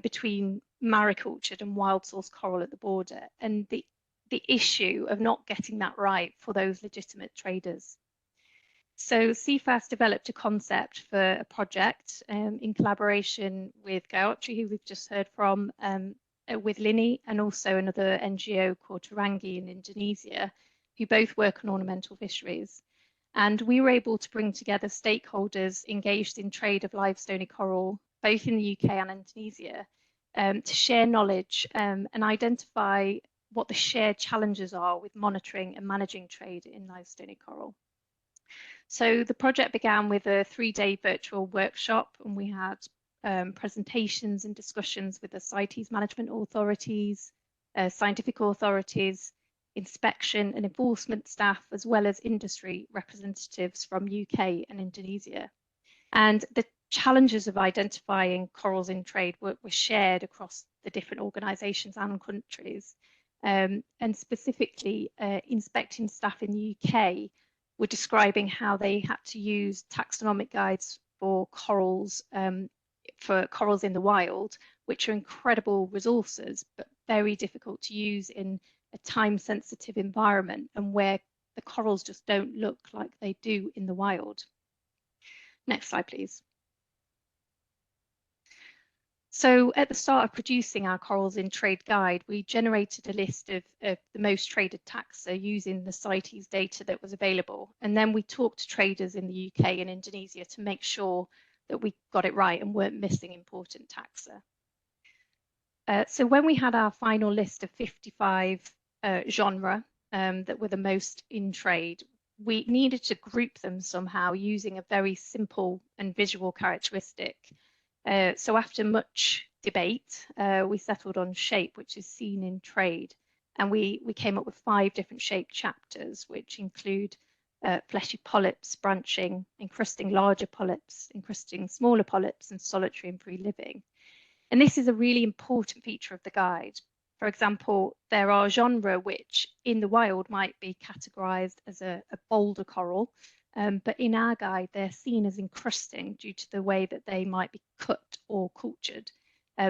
between maricultured and wild source coral at the border, and the issue of not getting that right for those legitimate traders. So CEST developed a concept for a project in collaboration with Gayatri, who we've just heard from, with Lini, and also another NGO called Tarangi in Indonesia, who both work on ornamental fisheries. And we were able to bring together stakeholders engaged in trade of live stony coral, both in the UK and Indonesia, to share knowledge and identify what the shared challenges are with monitoring and managing trade in live stony coral. So the project began with a 3-day virtual workshop, and we had presentations and discussions with the CITES management authorities, scientific authorities, inspection and enforcement staff, as well as industry representatives from UK and Indonesia. And the challenges of identifying corals in trade were shared across the different organisations and countries. And specifically, inspecting staff in the UK were describing how they had to use taxonomic guides for corals in the wild, which are incredible resources, but very difficult to use in a time-sensitive environment and where the corals just don't look like they do in the wild. Next slide, please. So at the start of producing our Corals in Trade guide, we generated a list of the most traded taxa using the CITES data that was available. And then we talked to traders in the UK and Indonesia to make sure that we got it right and weren't missing important taxa. So when we had our final list of 55 genre that were the most in trade, we needed to group them somehow using a very simple and visual characteristic. So after much debate, we settled on shape, which is seen in trade. And we came up with 5 different shape chapters, which include fleshy polyps, branching, encrusting larger polyps, encrusting smaller polyps, and solitary and free living. And this is a really important feature of the guide. For example, there are genera which in the wild might be categorized as a boulder coral, but in our guide, they're seen as encrusting due to the way that they might be cut or cultured.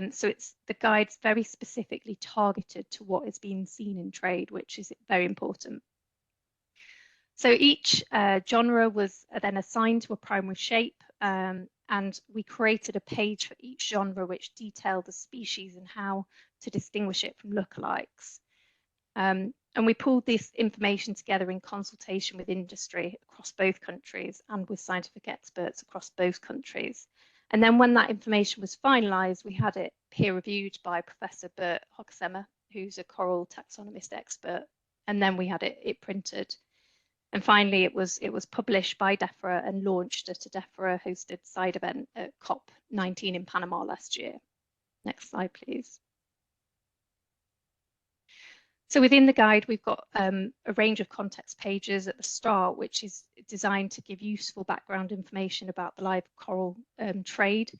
So the guide's very specifically targeted to what is being seen in trade, which is very important. So each genre was then assigned to a primary shape, and we created a page for each genre which detailed the species and how to distinguish it from lookalikes. And we pulled this information together in consultation with industry across both countries and with scientific experts across both countries. And then when that information was finalised, we had it peer reviewed by Professor Bert Hoeksema, who's a coral taxonomist expert, and then we had it printed. And finally, it was published by DEFRA and launched at a DEFRA-hosted side event at COP19 in Panama last year. Next slide, please. So within the guide, we've got a range of context pages at the start, which is designed to give useful background information about the live coral trade.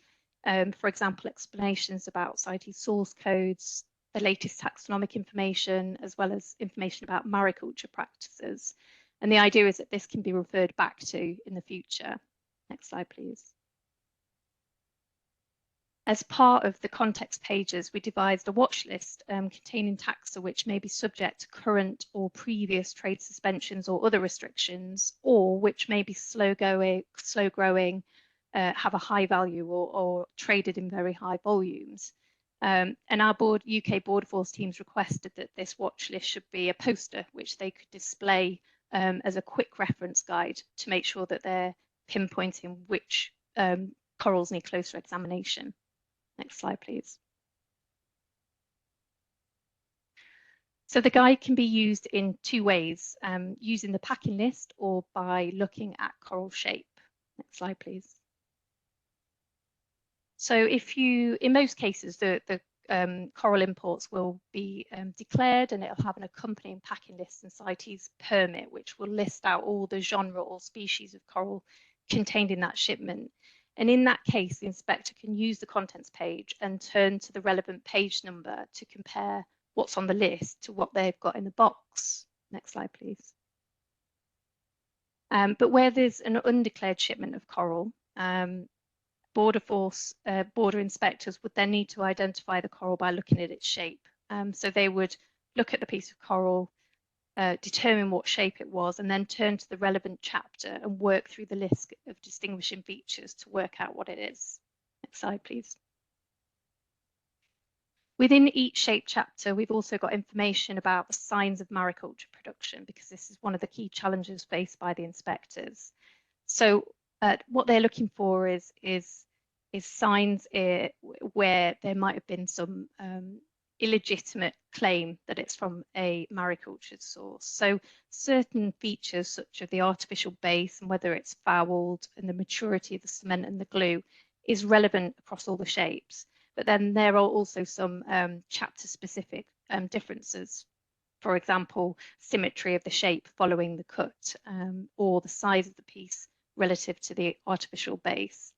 For example, explanations about CITES source codes, the latest taxonomic information, as well as information about mariculture practices. And the idea is that this can be referred back to in the future. Next slide, please. As part of the context pages, we devised a watch list containing taxa which may be subject to current or previous trade suspensions or other restrictions, or which may be slow growing, have a high value, or traded in very high volumes. And our UK Border Force teams requested that this watch list should be a poster which they could display as a quick reference guide to make sure that they're pinpointing which corals need closer examination. Next slide, please. So the guide can be used in 2 ways, using the packing list or by looking at coral shape. Next slide, please. So if you, in most cases, the coral imports will be declared, and it'll have an accompanying packing list and CITES permit, which will list out all the genre or species of coral contained in that shipment. And in that case, the inspector can use the contents page and turn to the relevant page number to compare what's on the list to what they've got in the box. Next slide, please. But where there's an undeclared shipment of coral, border inspectors would then need to identify the coral by looking at its shape. So they would look at the piece of coral, determine what shape it was, and then turn to the relevant chapter and work through the list of distinguishing features to work out what it is. Next slide, please. Within each shape chapter, we've also got information about the signs of mariculture production, because this is one of the key challenges faced by the inspectors. So what they're looking for is signs where there might have been some illegitimate claim that it's from a maricultured source. So certain features such as the artificial base and whether it's fouled and the maturity of the cement and the glue is relevant across all the shapes. But then there are also some chapter specific differences. For example, symmetry of the shape following the cut, or the size of the piece relative to the artificial base.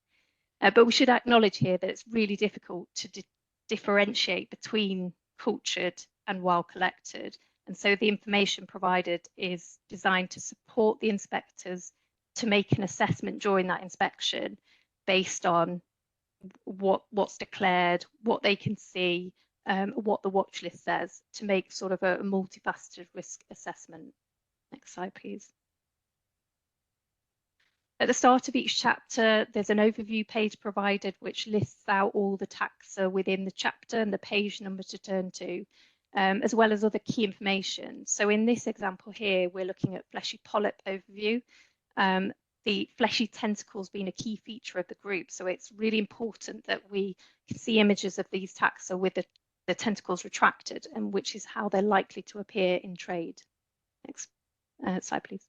But we should acknowledge here that it's really difficult to differentiate between cultured and wild collected. And so the information provided is designed to support the inspectors to make an assessment during that inspection based on what's declared, what they can see, what the watch list says, to make sort of a multifaceted risk assessment. Next slide, please. At the start of each chapter, there's an overview page provided which lists out all the taxa within the chapter and the page number to turn to, as well as other key information. So in this example here, we're looking at fleshy polyp overview. The fleshy tentacles being a key feature of the group. So it's really important that we can see images of these taxa with the tentacles retracted, and which is how they're likely to appear in trade. Next slide, please.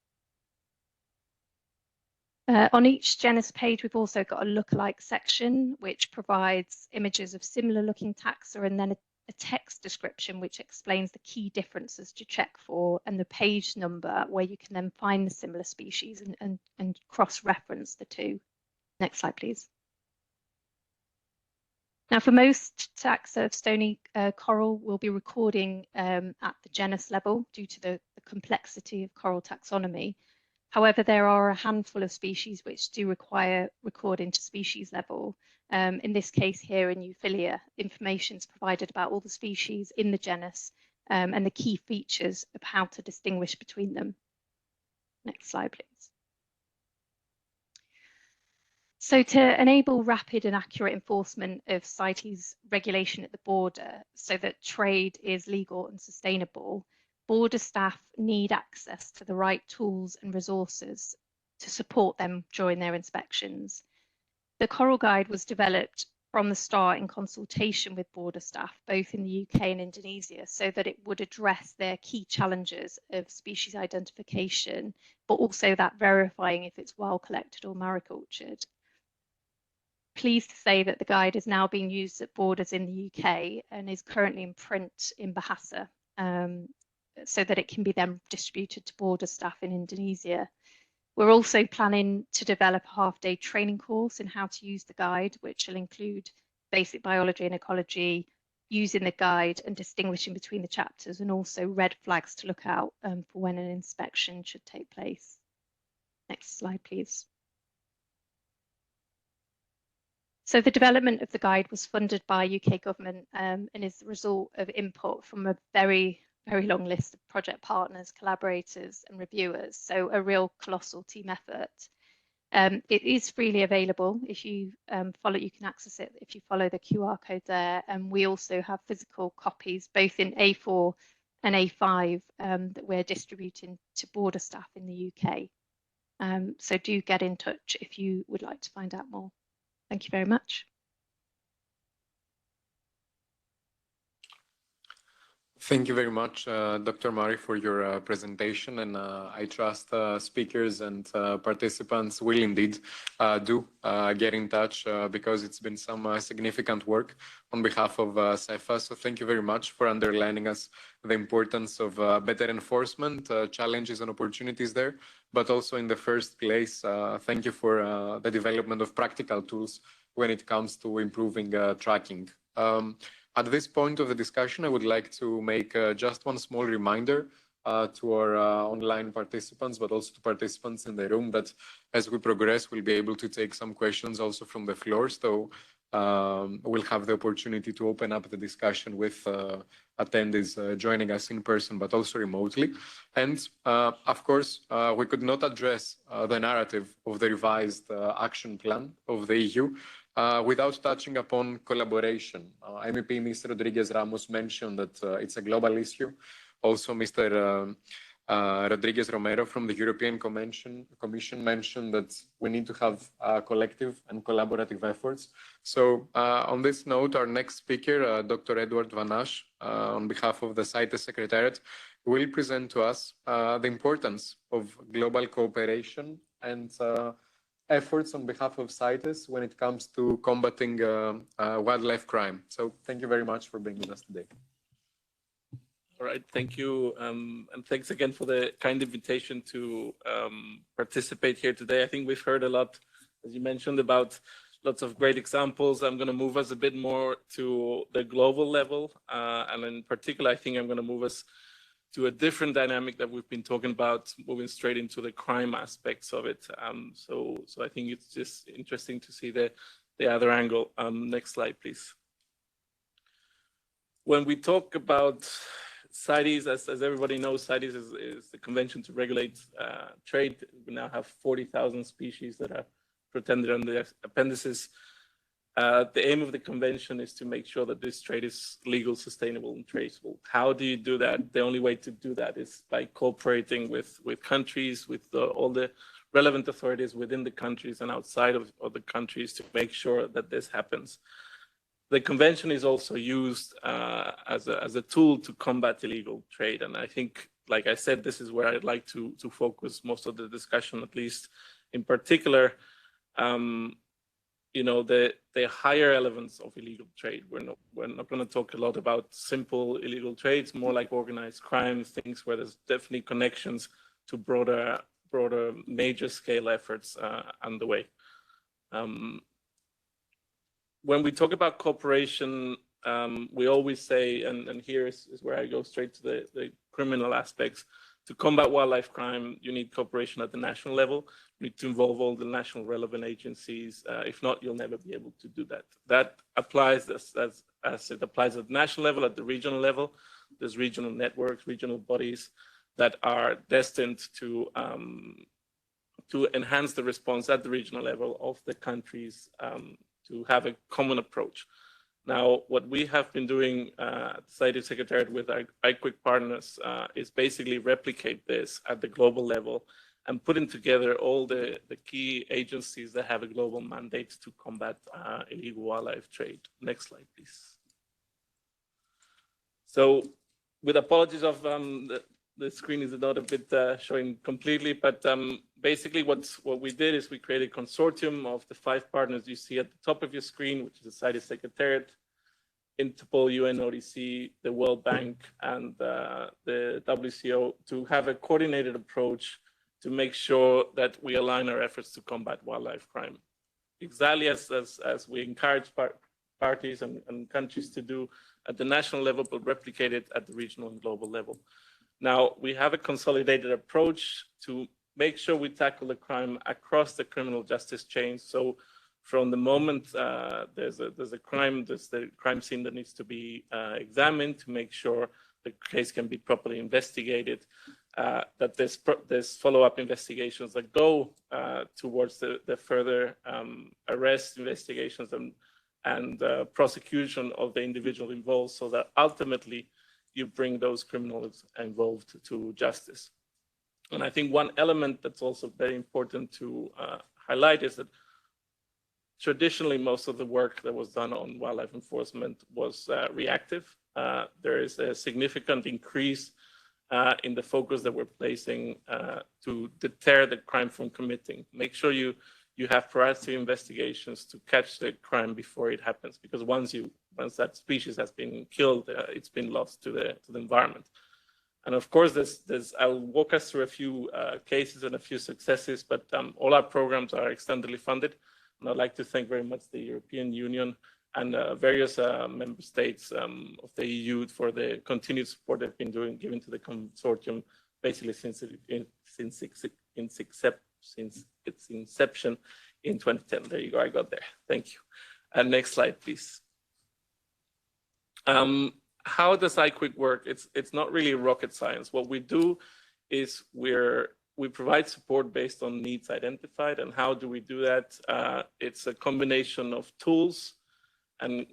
On each genus page, we've also got a lookalike section, which provides images of similar looking taxa, and then a text description which explains the key differences to check for, and the page number where you can then find the similar species and cross-reference the two. Next slide, please. Now, for most taxa of stony coral, we'll be recording at the genus level due to the complexity of coral taxonomy. However, there are a handful of species which do require recording to species level. In this case here in Euphyllia, information is provided about all the species in the genus and the key features of how to distinguish between them. Next slide, please. So to enable rapid and accurate enforcement of CITES regulation at the border so that trade is legal and sustainable, border staff need access to the right tools and resources to support them during their inspections. The Coral Guide was developed from the start in consultation with border staff, both in the UK and Indonesia, so that it would address their key challenges of species identification, but also that verifying if it's wild collected or maricultured. Pleased to say that the guide is now being used at borders in the UK and is currently in print in Bahasa, so that it can be then distributed to border staff in Indonesia. We're also planning to develop a half-day training course in how to use the guide, which will include basic biology and ecology, using the guide and distinguishing between the chapters, and also red flags to look out for when an inspection should take place. Next slide, please. So the development of the guide was funded by UK government and is the result of input from a very long list of project partners, collaborators and reviewers. So a real colossal team effort. It is freely available. If you you can access it if you follow the QR code there. And we also have physical copies, both in A4 and A5 that we're distributing to border staff in the UK. So do get in touch if you would like to find out more. Thank you very much. Thank you very much, Dr. Mari, for your presentation. And I trust speakers and participants will indeed get in touch because it's been some significant work on behalf of CEFA. So thank you very much for underlining us the importance of better enforcement, challenges and opportunities there. But also in the first place, thank you for the development of practical tools when it comes to improving tracking. At this point of the discussion, I would like to make just one small reminder to our online participants, but also to participants in the room, that as we progress, we'll be able to take some questions also from the floor. So we'll have the opportunity to open up the discussion with attendees joining us in person, but also remotely. And of course, we could not address the narrative of the revised action plan of the EU without touching upon collaboration. MEP Mr. Rodríguez Ramos mentioned that it's a global issue. Also, Mr. Rodríguez Romero from the European Commission mentioned that we need to have collective and collaborative efforts. So on this note, our next speaker, Dr. Edward Van Asch, on behalf of the CITES Secretariat, will present to us the importance of global cooperation and efforts on behalf of CITES when it comes to combating wildlife crime. So thank you very much for being with us today. All right, thank you. And thanks again for the kind invitation to participate here today. I think we've heard a lot, as you mentioned, about lots of great examples. I'm going to move us a bit more to the global level. And in particular, I think I'm going to move us to a different dynamic that we've been talking about, moving straight into the crime aspects of it. So I think it's just interesting to see the other angle. Next slide, please. When we talk about CITES, as everybody knows, CITES is the Convention to Regulate Trade. We now have 40,000 species that are protected under the appendices. The aim of the convention is to make sure that this trade is legal, sustainable, and traceable. How do you do that? The only way to do that is by cooperating with countries, with all the relevant authorities within the countries and outside of the countries to make sure that this happens. The convention is also used as a tool to combat illegal trade. And I think, like I said, this is where I'd like to focus most of the discussion, at least in particular. You know, the higher elements of illegal trade. We're not going to talk a lot about simple illegal trades, more like organized crime, things where there's definitely connections to broader major scale efforts underway. When we talk about cooperation, we always say, and here is where I go straight to the criminal aspects. To combat wildlife crime, you need cooperation at the national level. You need to involve all the national relevant agencies. If not, you'll never be able to do that. That applies as it applies at the national level, at the regional level. There's regional networks, regional bodies that are destined to enhance the response at the regional level of the countries to have a common approach. Now, what we have been doing at the CITES Secretariat with our IQIC partners is basically replicate this at the global level and putting together all the key agencies that have a global mandate to combat illegal wildlife trade. Next slide, please. So, with apologies of the screen is not a bit showing completely, but basically what we did is we created a consortium of the 5 partners you see at the top of your screen, which is the CITES Secretariat, Interpol, UNODC, the World Bank, and the WCO, to have a coordinated approach to make sure that we align our efforts to combat wildlife crime. Exactly as we encourage parties and countries to do at the national level, but replicate it at the regional and global level. Now, we have a consolidated approach to make sure we tackle the crime across the criminal justice chain. So from the moment there's a crime, there's the crime scene that needs to be examined to make sure the case can be properly investigated, that there's follow-up investigations that go towards the further arrest investigations and prosecution of the individual involved, so that ultimately you bring those criminals involved to justice. And I think one element that's also very important to highlight is that traditionally most of the work that was done on wildlife enforcement was reactive. there is a significant increase in the focus that we're placing to deter the crime from committing. Make sure you have proactive investigations to catch the crime before it happens, because once that species has been killed, it's been lost to the environment. And of course, I'll walk us through a few cases and a few successes, but all our programs are externally funded. And I'd like to thank very much the European Union and various member states of the EU for the continued support they've been giving to the consortium, basically since its inception in 2010. There you go, I got there. Thank you. And next slide, please. How does iQuick work? It's not really rocket science. What we do is we provide support based on needs identified. And how do we do that? It's a combination of tools and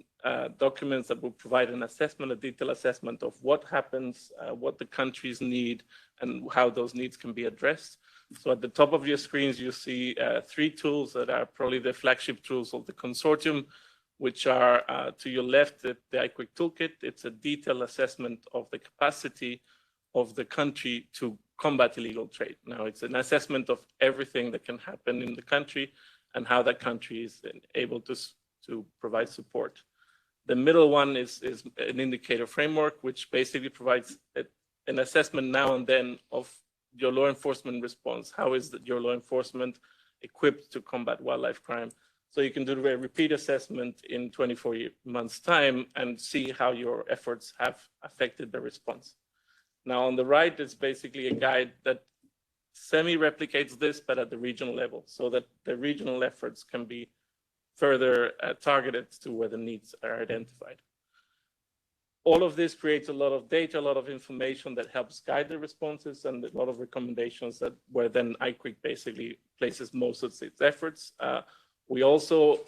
documents that will provide an assessment, a detailed assessment of what happens, what the countries need, and how those needs can be addressed. So at the top of your screens, you see 3 tools that are probably the flagship tools of the consortium, which are to your left, the iQuick Toolkit. It's a detailed assessment of the capacity of the country to combat illegal trade. Now, it's an assessment of everything that can happen in the country and how that country is able to provide support. The middle one is an indicator framework, which basically provides an assessment now and then of your law enforcement response. How is your law enforcement equipped to combat wildlife crime? So you can do a repeat assessment in 24 months' time and see how your efforts have affected the response. Now, on the right, it's basically a guide that semi-replicates this, but at the regional level, so that the regional efforts can be further targeted to where the needs are identified. All of this creates a lot of data, a lot of information that helps guide the responses, and a lot of recommendations that where then iQuick basically places most of its efforts. We also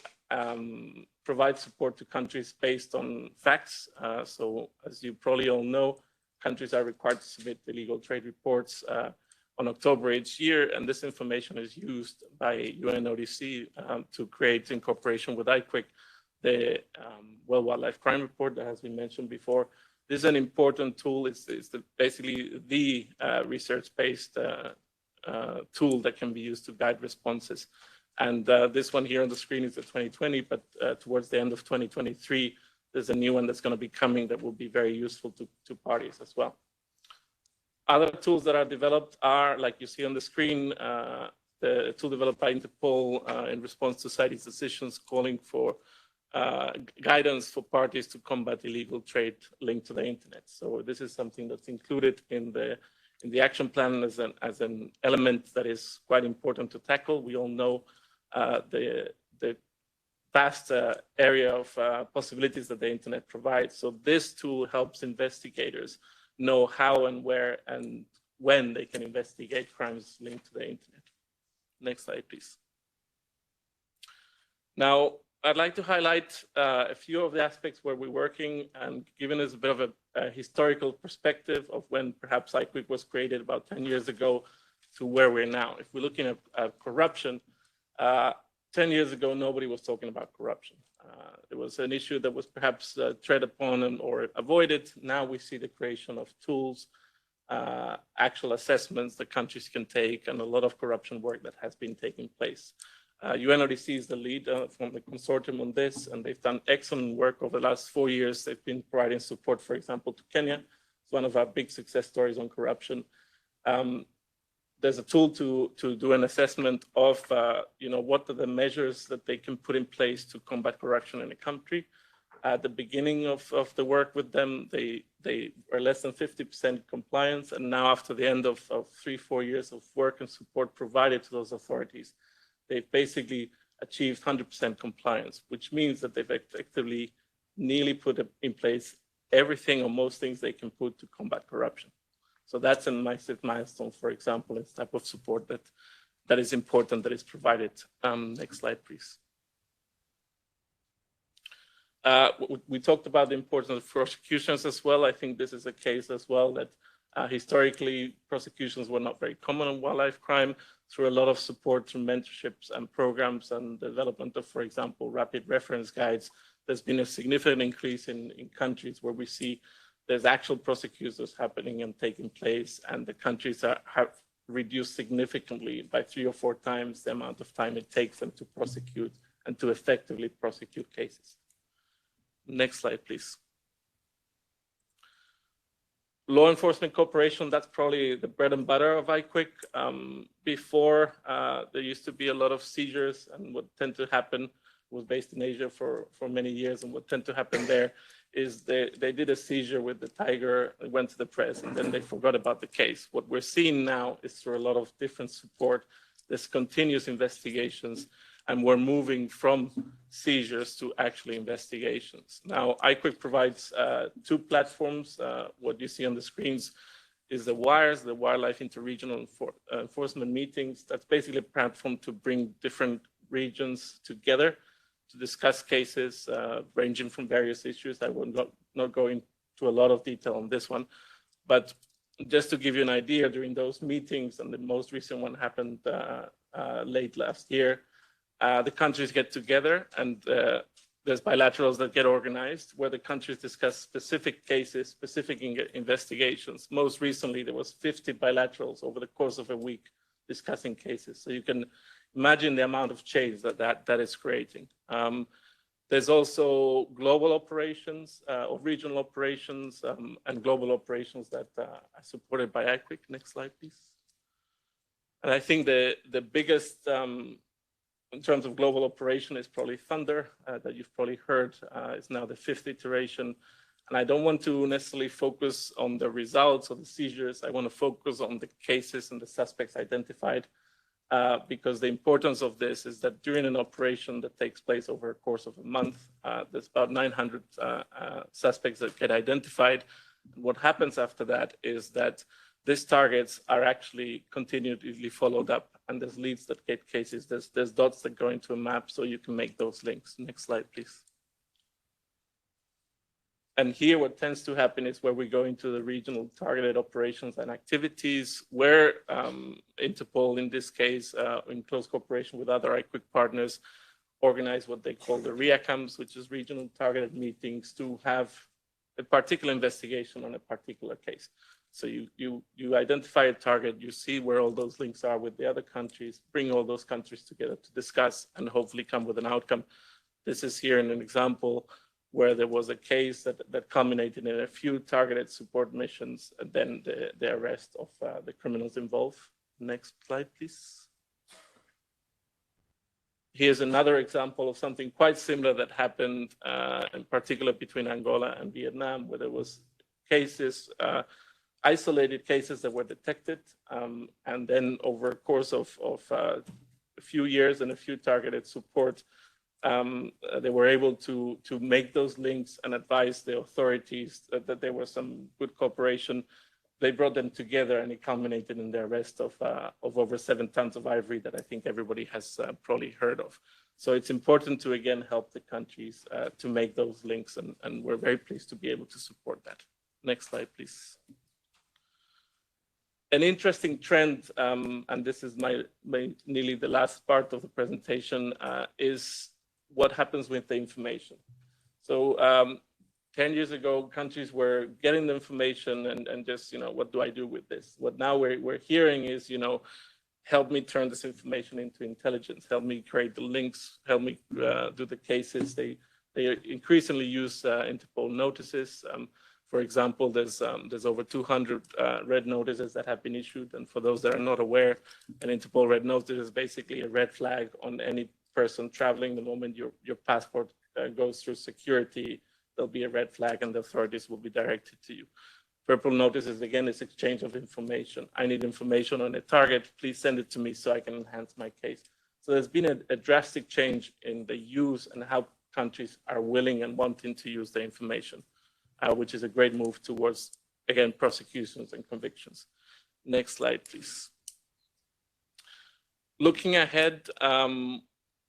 provide support to countries based on facts. So as you probably all know, countries are required to submit illegal trade reports on October each year, and this information is used by UNODC to create, in cooperation with iQuick, the World Wildlife Crime Report that has been mentioned before. This is an important tool. It's basically the research-based tool that can be used to guide responses. And this one here on the screen is the 2020, but towards the end of 2023, there's a new one that's going to be coming that will be very useful to parties as well. Other tools that are developed are, like you see on the screen, the tool developed by Interpol in response to CITES decisions calling for guidance for parties to combat illegal trade linked to the internet. So this is something that's included in the action plan as an element that is quite important to tackle. We all know the vast area of possibilities that the internet provides. So this tool helps investigators know how and where and when they can investigate crimes linked to the internet. Next slide, please. Now, I'd like to highlight a few of the aspects where we're working and giving us a bit of a historical perspective of when perhaps iQuick was created about 10 years ago to where we're now. If we're looking at corruption, 10 years ago, nobody was talking about corruption. It was an issue that was perhaps tread upon or avoided. Now we see the creation of tools, actual assessments that countries can take, and a lot of corruption work that has been taking place. UNODC is the lead from the consortium on this, and they've done excellent work over the last 4 years. They've been providing support, for example, to Kenya. It's one of our big success stories on corruption. There's a tool to do an assessment of, what are the measures that they can put in place to combat corruption in a country. At the beginning of the work with them, they are less than 50% compliance, and now after the end of 3-4 years of work and support provided to those authorities, they've basically achieved 100% compliance, which means that they've effectively nearly put in place everything or most things they can put to combat corruption. So that's a massive milestone, for example, it's type of support that is important, that is provided. Next slide, please. We talked about the importance of prosecutions as well. I think this is a case as well that historically prosecutions were not very common on wildlife crime. Through a lot of support through mentorships and programs and development of, for example, rapid reference guides, there's been a significant increase in countries where we see there's actual prosecutions happening and taking place, and the countries have reduced significantly by 3 or 4 times the amount of time it takes them to prosecute and to effectively prosecute cases. Next slide, please. Law enforcement cooperation, that's probably the bread and butter of IQIC. Before, there used to be a lot of seizures, and what tend to happen was based in Asia for many years, and what tend to happen there is they did a seizure with the tiger, it went to the press, and then they forgot about the case. What we're seeing now is through a lot of different support, there's continuous investigations, and we're moving from seizures to actually investigations. Now, IQIC provides 2 platforms. What you see on the screens is the WIRES, the Wildlife Interregional Enforcement Meetings. That's basically a platform to bring different regions together to discuss cases ranging from various issues. I will not go into a lot of detail on this one, but just to give you an idea, during those meetings, and the most recent one happened late last year, the countries get together, and there's bilaterals that get organized where the countries discuss specific cases, specific investigations. Most recently, there was 50 bilaterals over the course of a week discussing cases. So you can imagine the amount of change that is creating. There's also global operations, or regional operations, and global operations that are supported by IQIC. Next slide, please. And I think the biggest, in terms of global operation, is probably Thunder, that you've probably heard. It's now the 5th iteration. And I don't want to necessarily focus on the results of the seizures. I want to focus on the cases and the suspects identified, because the importance of this is that during an operation that takes place over a course of a month, there's about 900 suspects that get identified. And what happens after that is that these targets are actually continually followed up, and there's leads that get cases. There's dots that go into a map, so you can make those links. Next slide, please. And here, what tends to happen is where we go into the regional targeted operations and activities, where Interpol, in this case, in close cooperation with other IQIC partners, organize what they call the RIACAMs, which is regional targeted meetings, to have a particular investigation on a particular case. So you identify a target, you see where all those links are with the other countries, bring all those countries together to discuss and hopefully come with an outcome. This is here in an example where there was a case that culminated in a few targeted support missions and then the arrest of the criminals involved. Next slide, please. Here's another example of something quite similar that happened in particular between Angola and Vietnam, where there was cases, isolated cases that were detected, and then over a course of a few years and a few targeted support, they were able to make those links and advise the authorities that there was some good cooperation. They brought them together, and it culminated in the arrest of over 7 tons of ivory that I think everybody has probably heard of. So it's important to, again, help the countries to make those links, and we're very pleased to be able to support that. Next slide, please. An interesting trend, and this is my nearly the last part of the presentation, is what happens with the information. So 10 years ago, countries were getting the information and just, what do I do with this? What now we're hearing is, help me turn this information into intelligence, help me create the links, help me do the cases. They increasingly use Interpol notices. For example, there's over 200 red notices that have been issued. And for those that are not aware, an Interpol red notice is basically a red flag on any person traveling. The moment your passport goes through security, there'll be a red flag and the authorities will be directed to you. Purple notices, again, is exchange of information. I need information on a target. Please send it to me so I can enhance my case. So there's been a drastic change in the use and how countries are willing and wanting to use the information. Which is a great move towards, again, prosecutions and convictions. Next slide, please. Looking ahead,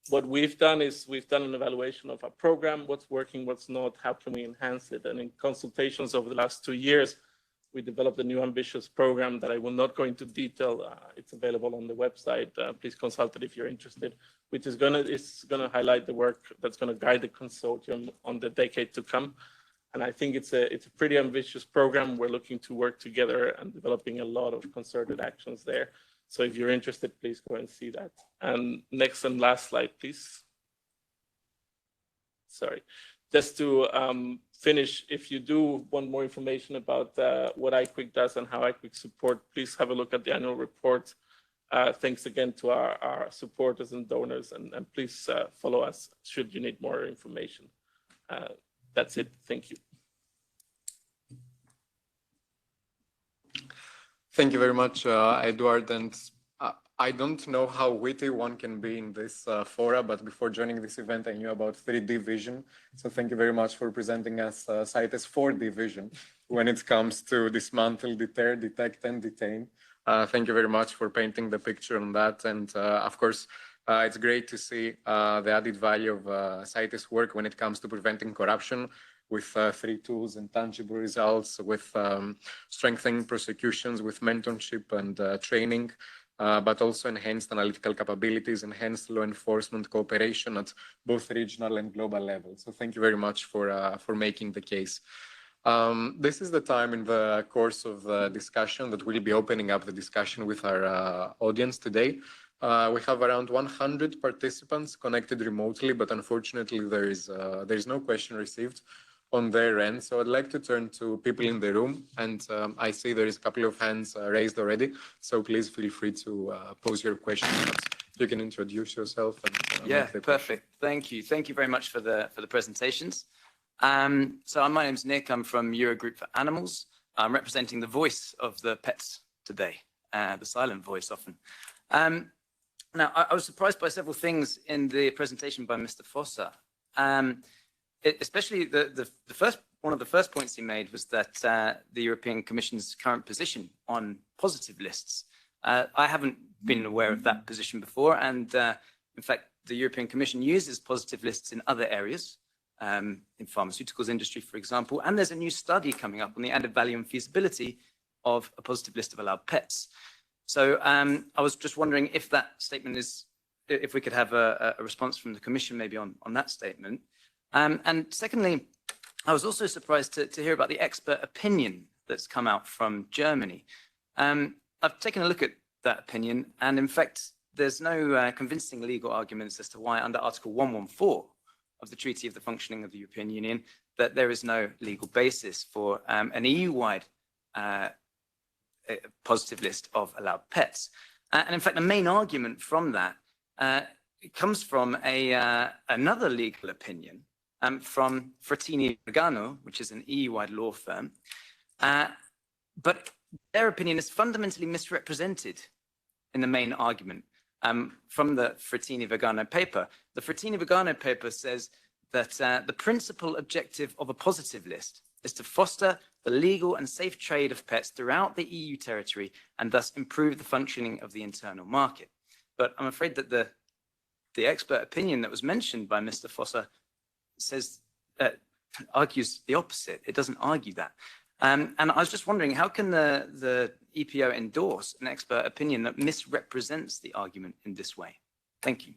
what we've done is we've done an evaluation of our program, what's working, what's not, how can we enhance it? And in consultations over the last 2 years, we developed a new ambitious program that I will not go into detail. It's available on the website. Please consult it if you're interested, which is gonna highlight the work that's gonna guide the consortium on the decade to come. And I think it's a pretty ambitious program. We're looking to work together and developing a lot of concerted actions there. So if you're interested, please go and see that. And next and last slide, please. Sorry, just to finish, if you do want more information about what IQWIC does and how IQWIC support, please have a look at the annual report. Thanks again to our supporters and donors, and please follow us should you need more information. That's it. Thank you. Thank you very much, Eduard. And I don't know how witty one can be in this fora, but before joining this event, I knew about 3D vision. So thank you very much for presenting us CITES 4D vision when it comes to dismantle, deter, detect, and detain. Thank you very much for painting the picture on that. And of course, it's great to see the added value of CITES work when it comes to preventing corruption with 3 tools and tangible results, with strengthening prosecutions, with mentorship and training, but also enhanced analytical capabilities, enhanced law enforcement cooperation at both regional and global levels. So thank you very much for making the case. This is the time in the course of the discussion that we'll be opening up the discussion with our audience today. We have around 100 participants connected remotely, but unfortunately there is no question received on their end. So I'd like to turn to people in the room, and I see there is a couple of hands raised already. So please feel free to pose your questions. You can introduce yourself. And, yeah, perfect. Thank you. Thank you very much for the presentations. So my name's Nick. I'm from Eurogroup for Animals. I'm representing the voice of the pets today, the silent voice often. Now, I was surprised by several things in the presentation by Mr. Fossa. Especially one of the first points he made was that the European Commission's current position on positive lists. I haven't been aware of that position before, and in fact, the European Commission uses positive lists in other areas, in pharmaceuticals industry, for example, and there's a new study coming up on the added value and feasibility of a positive list of allowed pets. So I was just wondering if that statement is, if we could have a response from the Commission maybe on that statement. And secondly, I was also surprised to hear about the expert opinion that's come out from Germany. I've taken a look at that opinion, and in fact, there's no convincing legal arguments as to why under Article 114 of the Treaty of the Functioning of the European Union, that there is no legal basis for an EU-wide positive list of allowed pets. And in fact, the main argument from that it comes from another legal opinion from Frattini Regano, which is an EU-wide law firm. But their opinion is fundamentally misrepresented in the main argument from the Frattini-Vigano paper. The Frattini-Vigano paper says that the principal objective of a positive list is to foster the legal and safe trade of pets throughout the EU territory and thus improve the functioning of the internal market. But I'm afraid that the expert opinion that was mentioned by Mr. Fossa says, argues the opposite. It doesn't argue that. And I was just wondering, how can the EPO endorse an expert opinion that misrepresents the argument in this way? Thank you.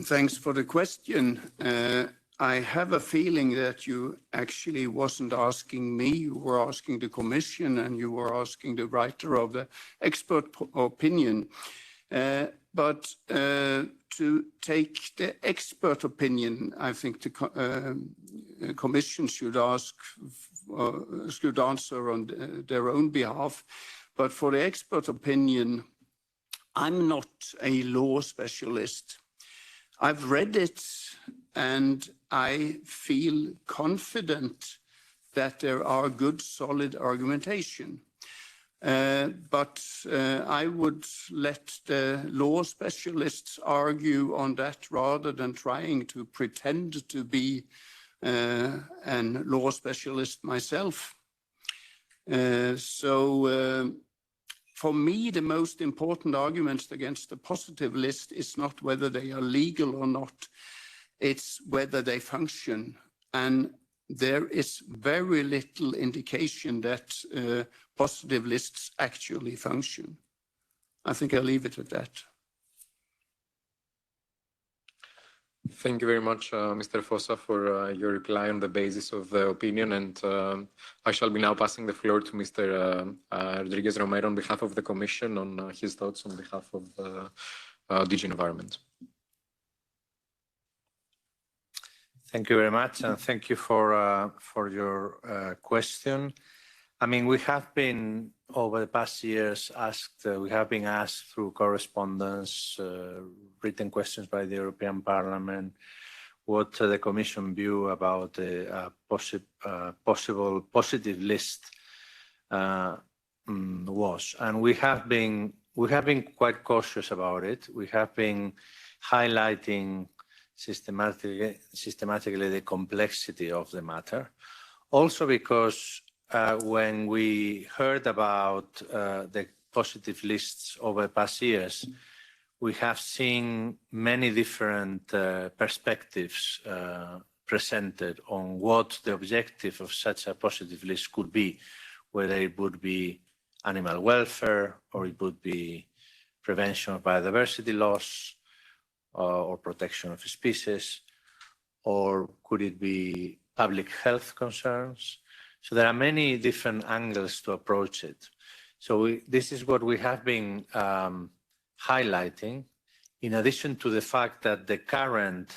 Thanks for the question. I have a feeling that you actually wasn't asking me, you were asking the Commission, and you were asking the writer of the expert opinion. But to take the expert opinion, I think the Commission should answer on their own behalf. But for the expert opinion, I'm not a law specialist. I've read it and I feel confident that there are good, solid argumentation. But I would let the law specialists argue on that rather than trying to pretend to be a law specialist myself. For me, the most important arguments against the positive list is not whether they are legal or not, it's whether they function. and there is very little indication that positive lists actually function. I think I'll leave it at that. Thank you very much, Mr. Fossa, for your reply on the basis of the opinion. And I shall be now passing the floor to Mr. Rodríguez Romero on behalf of the Commission on his thoughts on behalf of DG Environment. Thank you very much, and thank you for your question. I mean, we have been over the past years asked. We have been asked through correspondence, written questions by the European Parliament, what the Commission view about a possible positive list was, and we have been quite cautious about it. We have been highlighting systematically the complexity of the matter, also because when we heard about the positive lists over the past years, we have seen many different perspectives presented on what the objective of such a positive list could be, whether it would be animal welfare or it would be prevention of biodiversity loss or protection of species, or could it be public health concerns? So there are many different angles to approach it. So this is what we have been highlighting, in addition to the fact that the current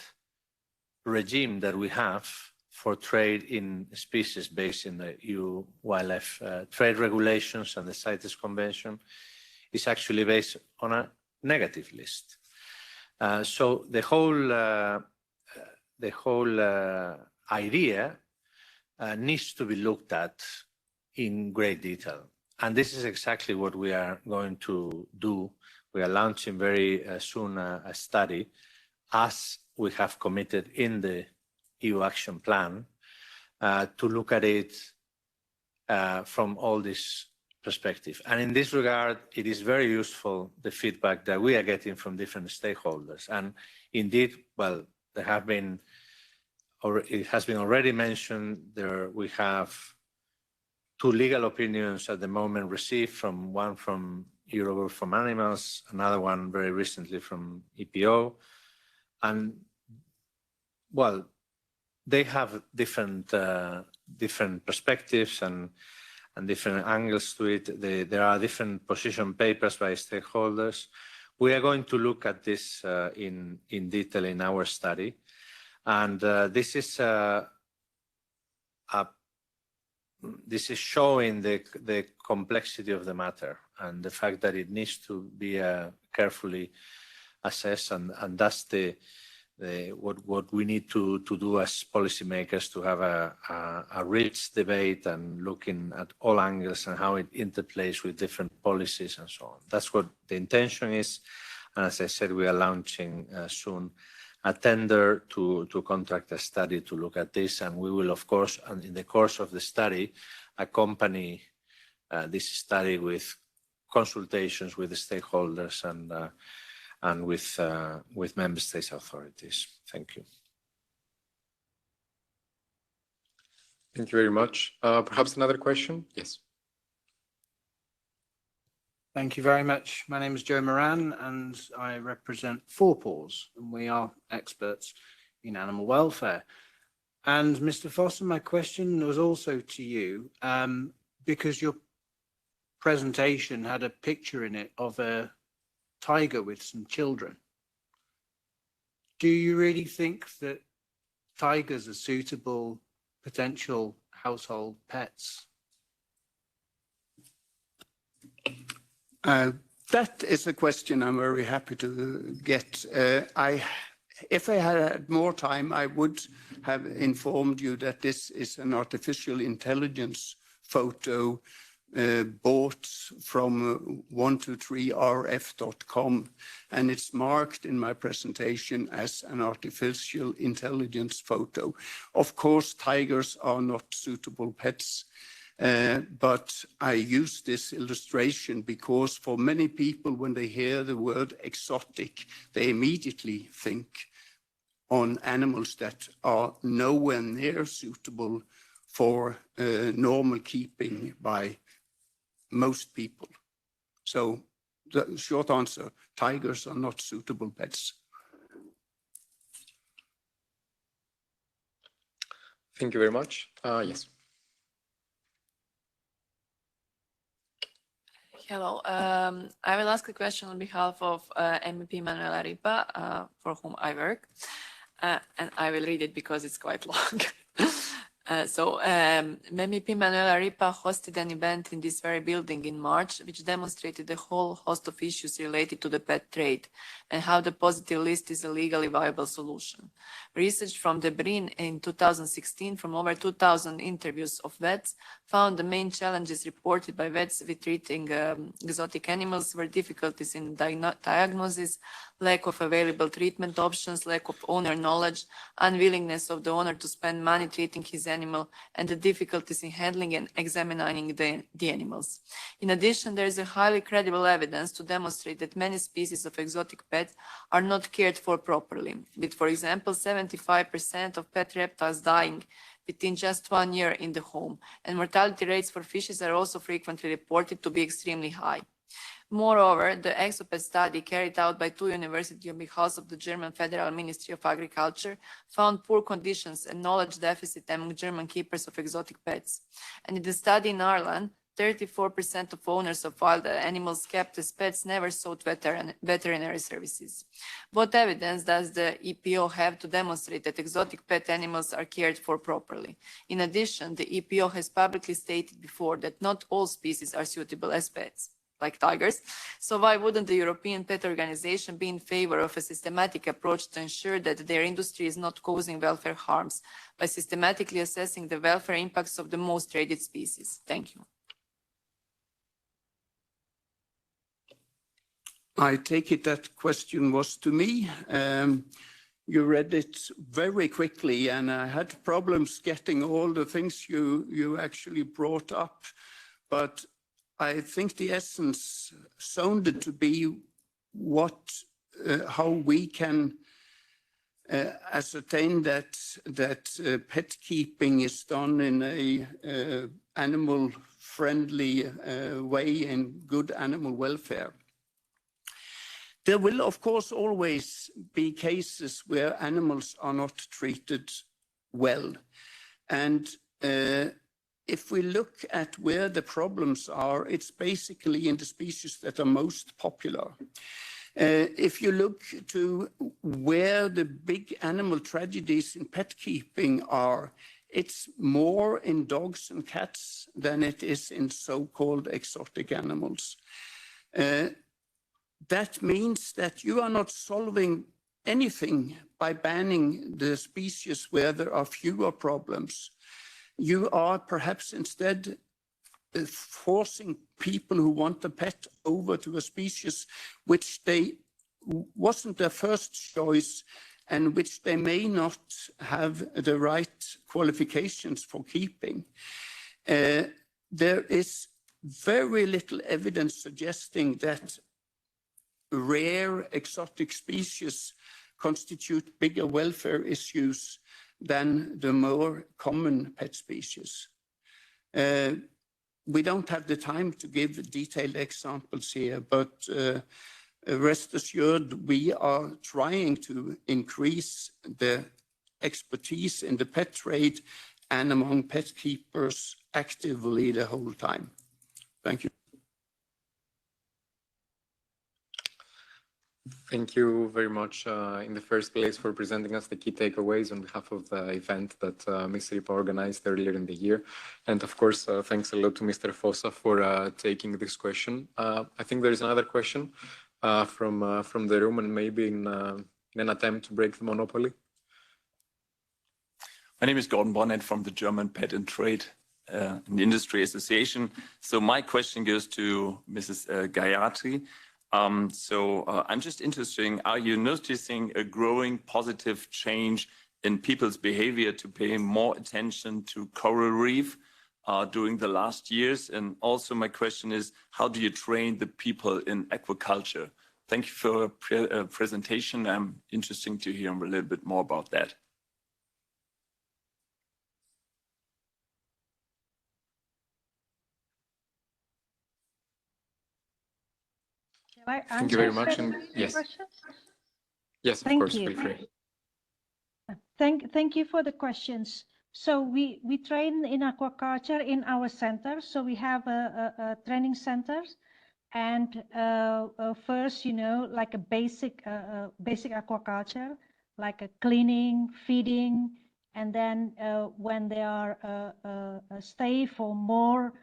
regime that we have for trade in species based in the EU wildlife trade regulations and the CITES Convention is actually based on a negative list. So the whole idea needs to be looked at in great detail. And this is exactly what we are going to do. We are launching very soon a study, as we have committed in the EU Action Plan, to look at it from all this perspective. And in this regard, it is very useful, the feedback that we are getting from different stakeholders. And indeed, well, there have been, or it has been already mentioned, we have 2 legal opinions at the moment received, one from Eurogroup from Animals, another one very recently from EPO. And well, they have different perspectives and different angles to it. There are different position papers by stakeholders. We are going to look at this in detail in our study. And this is showing the complexity of the matter and the fact that it needs to be carefully assessed, and that's what we need to do as policymakers, to have a rich debate and looking at all angles and how it interplays with different policies and so on. That's what the intention is. And as I said, we are launching soon a tender to contract a study to look at this, and we will, of course, and in the course of the study, accompany this study with consultations with the stakeholders and with member states authorities. Thank you. Thank you very much. Perhaps another question? Yes. Thank you very much. My name is Joe Moran, and I represent 4paws, and we are experts in animal welfare. And Mr. Foster, my question was also to you, because your presentation had a picture in it of a tiger with some children. Do you really think that tigers are suitable potential household pets? That is a question I'm very happy to get. If I had more time, I would have informed you that this is an artificial intelligence photo bought from 123rf.com, and it's marked in my presentation as an artificial intelligence photo. Of course, tigers are not suitable pets. But I use this illustration because for many people, when they hear the word exotic, they immediately think on animals that are nowhere near suitable for normal keeping by most people. So the short answer, tigers are not suitable pets. Thank you very much. Yes. Hello. I will ask a question on behalf of MEP Manuel Aripa, for whom I work, and I will read it because it's quite long. MEP Manuel Aripa hosted an event in this very building in March, which demonstrated a whole host of issues related to the pet trade and how the positive list is a legally viable solution. Research from the BRIN in 2016 from over 2,000 interviews of vets found the main challenges reported by vets with treating exotic animals were difficulties in diagnosis, lack of available treatment options, lack of owner knowledge, unwillingness of the owner to spend money treating his animal, and the difficulties in handling and examining the animals. In addition, there is a highly credible evidence to demonstrate that many species of exotic pets are not cared for properly, with, for example, 75% of pet reptiles dying within just 1 year in the home, and mortality rates for fishes are also frequently reported to be extremely high. Moreover, the ExoPet study carried out by 2 universities on behalf of the German Federal Ministry of Agriculture found poor conditions and knowledge deficit among German keepers of exotic pets. And in the study in Ireland, 34% of owners of wild animals kept as pets never sought veterinary services. What evidence does the EPO have to demonstrate that exotic pet animals are cared for properly? In addition, the EPO has publicly stated before that not all species are suitable as pets, like tigers. So why wouldn't the European Pet Organization be in favor of a systematic approach to ensure that their industry is not causing welfare harms by systematically assessing the welfare impacts of the most traded species? Thank you. I take it that question was to me. You read it very quickly, and I had problems getting all the things you actually brought up. But I think the essence sounded to be how we can ascertain that pet keeping is done in a animal-friendly way and good animal welfare. There will, of course, always be cases where animals are not treated well. And if we look at where the problems are, it's basically in the species that are most popular. If you look to where the big animal tragedies in pet keeping are, it's more in dogs and cats than it is in so-called exotic animals. That means that you are not solving anything by banning the species where there are fewer problems. You are perhaps instead forcing people who want a pet over to a species which wasn't their first choice and which they may not have the right qualifications for keeping. There is very little evidence suggesting that rare exotic species constitute bigger welfare issues than the more common pet species. We don't have the time to give detailed examples here, but rest assured we are trying to increase the expertise in the pet trade and among pet keepers actively the whole time. Thank you. Thank you very much in the first place for presenting us the key takeaways on behalf of the event that Mr. Aripa organized earlier in the year. And of course, thanks a lot to Mr. Fossa for taking this question. I think there is another question from the room, and maybe in an attempt to break the monopoly. My name is Gordon Bonnet from the German Pet and Trade and Industry Association. So my question goes to Mrs. Gayatri. I'm just interested, are you noticing a growing positive change in people's behavior to pay more attention to coral reef during the last years? And also my question is, how do you train the people in aquaculture Thank you for your presentation. Interesting to hear a little bit more about that. Thank you very much. And yes, yes, of Thank course, you. feel free. Thank you for the questions. So we train in aquaculture in our center. So we have a training centers, and first, like a basic aquaculture, like a cleaning, feeding, and then when they are stay for more,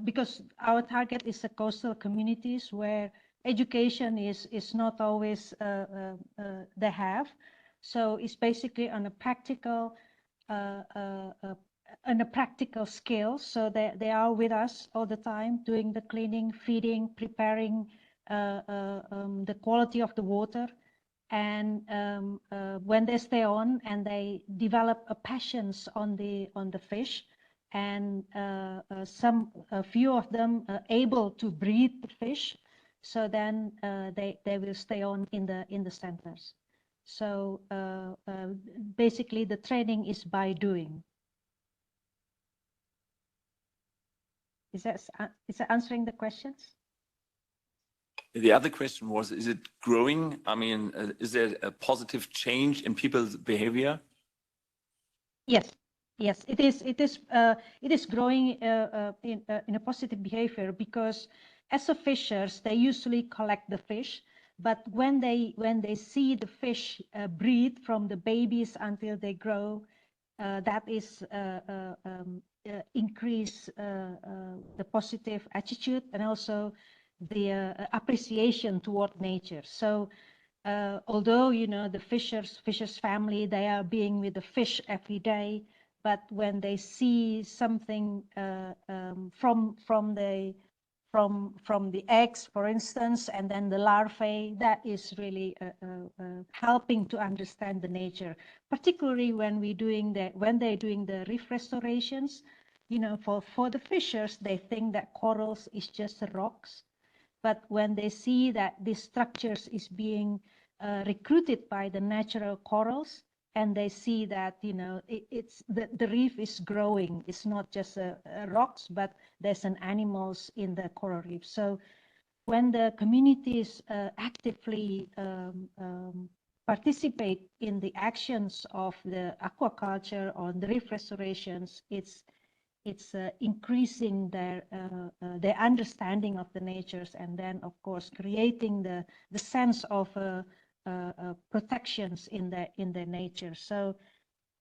because our target is the coastal communities where education is not always they have. So it's basically on a practical scale. So they are with us all the time, doing the cleaning, feeding, preparing the quality of the water. And when they stay on and they develop a passions on the fish, and a few of them are able to breed the fish, so then they will stay on in the centers. So basically, the training is by doing. Is that answering the questions? The other question was, is it growing? I mean, is there a positive change in people's behavior? Yes, yes, it is. It is growing in a positive behavior, because as a fishers, they usually collect the fish. But when they see the fish breed from the babies until they grow, that is increase the positive attitude and also the appreciation toward nature. So although the fishers family, they are being with the fish every day, but when they see something from the eggs, for instance, and then the larvae, that is really helping to understand the nature. Particularly when they're doing the reef restorations, for the fishers, they think that corals is just rocks. But when they see that these structures is being recruited by the natural corals, and they see that it's the reef is growing, it's not just rocks, but there's an animals in the coral reef. So when the communities actively participate in the actions of the aquaculture or the reef restorations, it's increasing their understanding of the natures, and then of course creating the sense of protections in the nature. So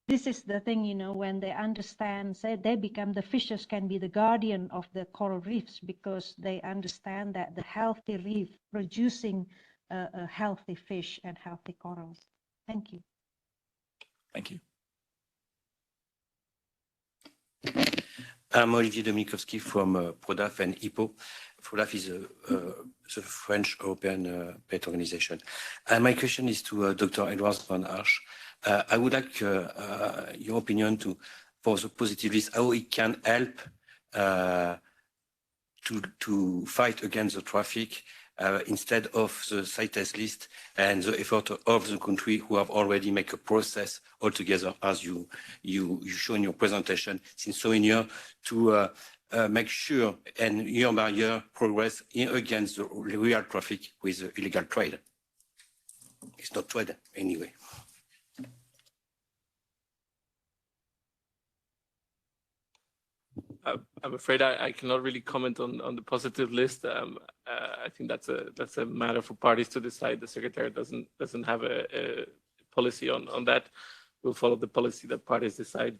this is the thing, when they understand, say they become, the fishers can be the guardian of the coral reefs, because they understand that the healthy reef producing a healthy fish and healthy corals. Thank you. Thank you. I'm Olivier Dominikowski from PRODAF and APAWT. PRODAF is the French European pet organization. And my question is to Dr. Edwards van Arsch. I would like your opinion for the positive list, how it can help to fight against the traffic instead of the CITES list and the effort of the country who have already made a process altogether, as you show in your presentation, since so in year, to make sure and year by year progress against the real traffic with the illegal trade. It's not trade anyway. I'm afraid I cannot really comment on the positive list. I think that's a matter for parties to decide. The Secretary doesn't have a policy on that. We'll follow the policy that parties decide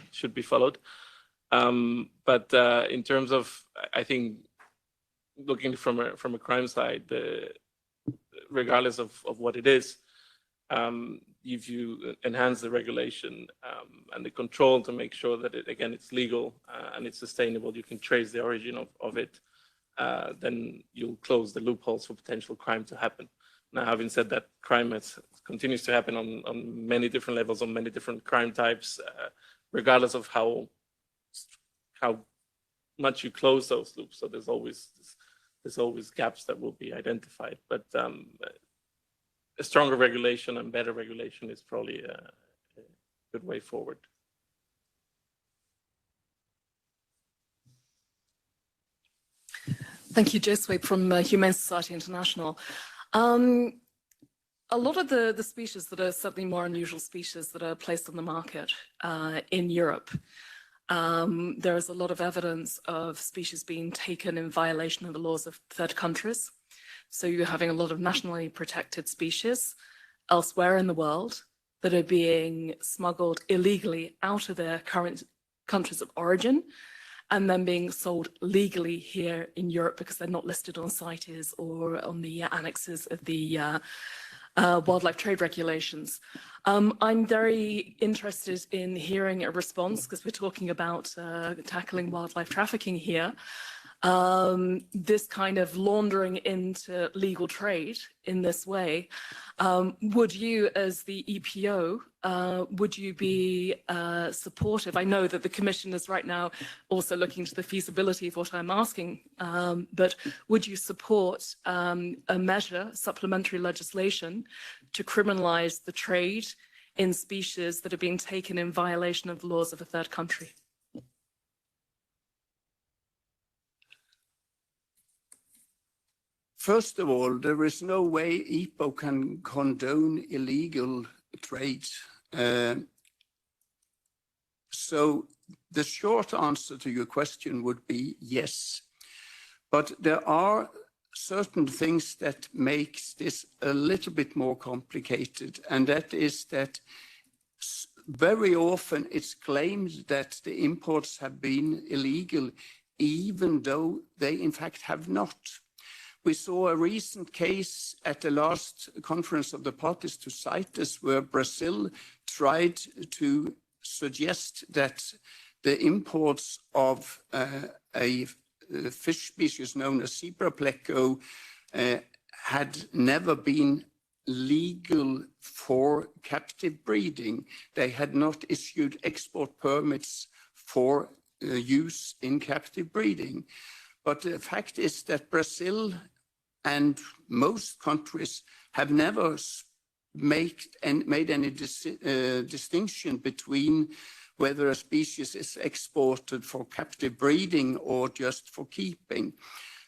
should be followed. But in terms of, I think, looking from a crime side, regardless of what it is, if you enhance the regulation and the control to make sure that it's legal and it's sustainable, you can trace the origin of it, then you'll close the loopholes for potential crime to happen. Now, having said that, crime continues to happen on many different levels, on many different crime types, regardless of how much you close those loops. So there's always there's always gaps that will be identified. But a stronger regulation and better regulation is probably a good way forward. Thank you, Josue from Humane Society International. A lot of the species that are certainly more unusual species that are placed on the market in Europe, there is a lot of evidence of species being taken in violation of the laws of third countries. So you're having a lot of nationally protected species elsewhere in the world that are being smuggled illegally out of their current countries of origin and then being sold legally here in Europe because they're not listed on CITES or on the annexes of the wildlife trade regulations. I'm very interested in hearing a response because we're talking about tackling wildlife trafficking here. This kind of laundering into legal trade in this way, would you as the EPO, would you be supportive? I know that the Commission is right now also looking into the feasibility of what I'm asking, but would you support a measure, supplementary legislation, to criminalize the trade in species that are being taken in violation of the laws of a third country? First of all, there is no way EPO can condone illegal trade. So the short answer to your question would be yes. But there are certain things that makes this a little bit more complicated, and that is that very often it's claimed that the imports have been illegal, even though they in fact have not. We saw a recent case at the last conference of the parties to CITES where Brazil tried to suggest that the imports of a fish species known as zebra pleco had never been legal for captive breeding. They had not issued export permits for use in captive breeding. But the fact is that Brazil and most countries have never made any distinction between whether a species is exported for captive breeding or just for keeping.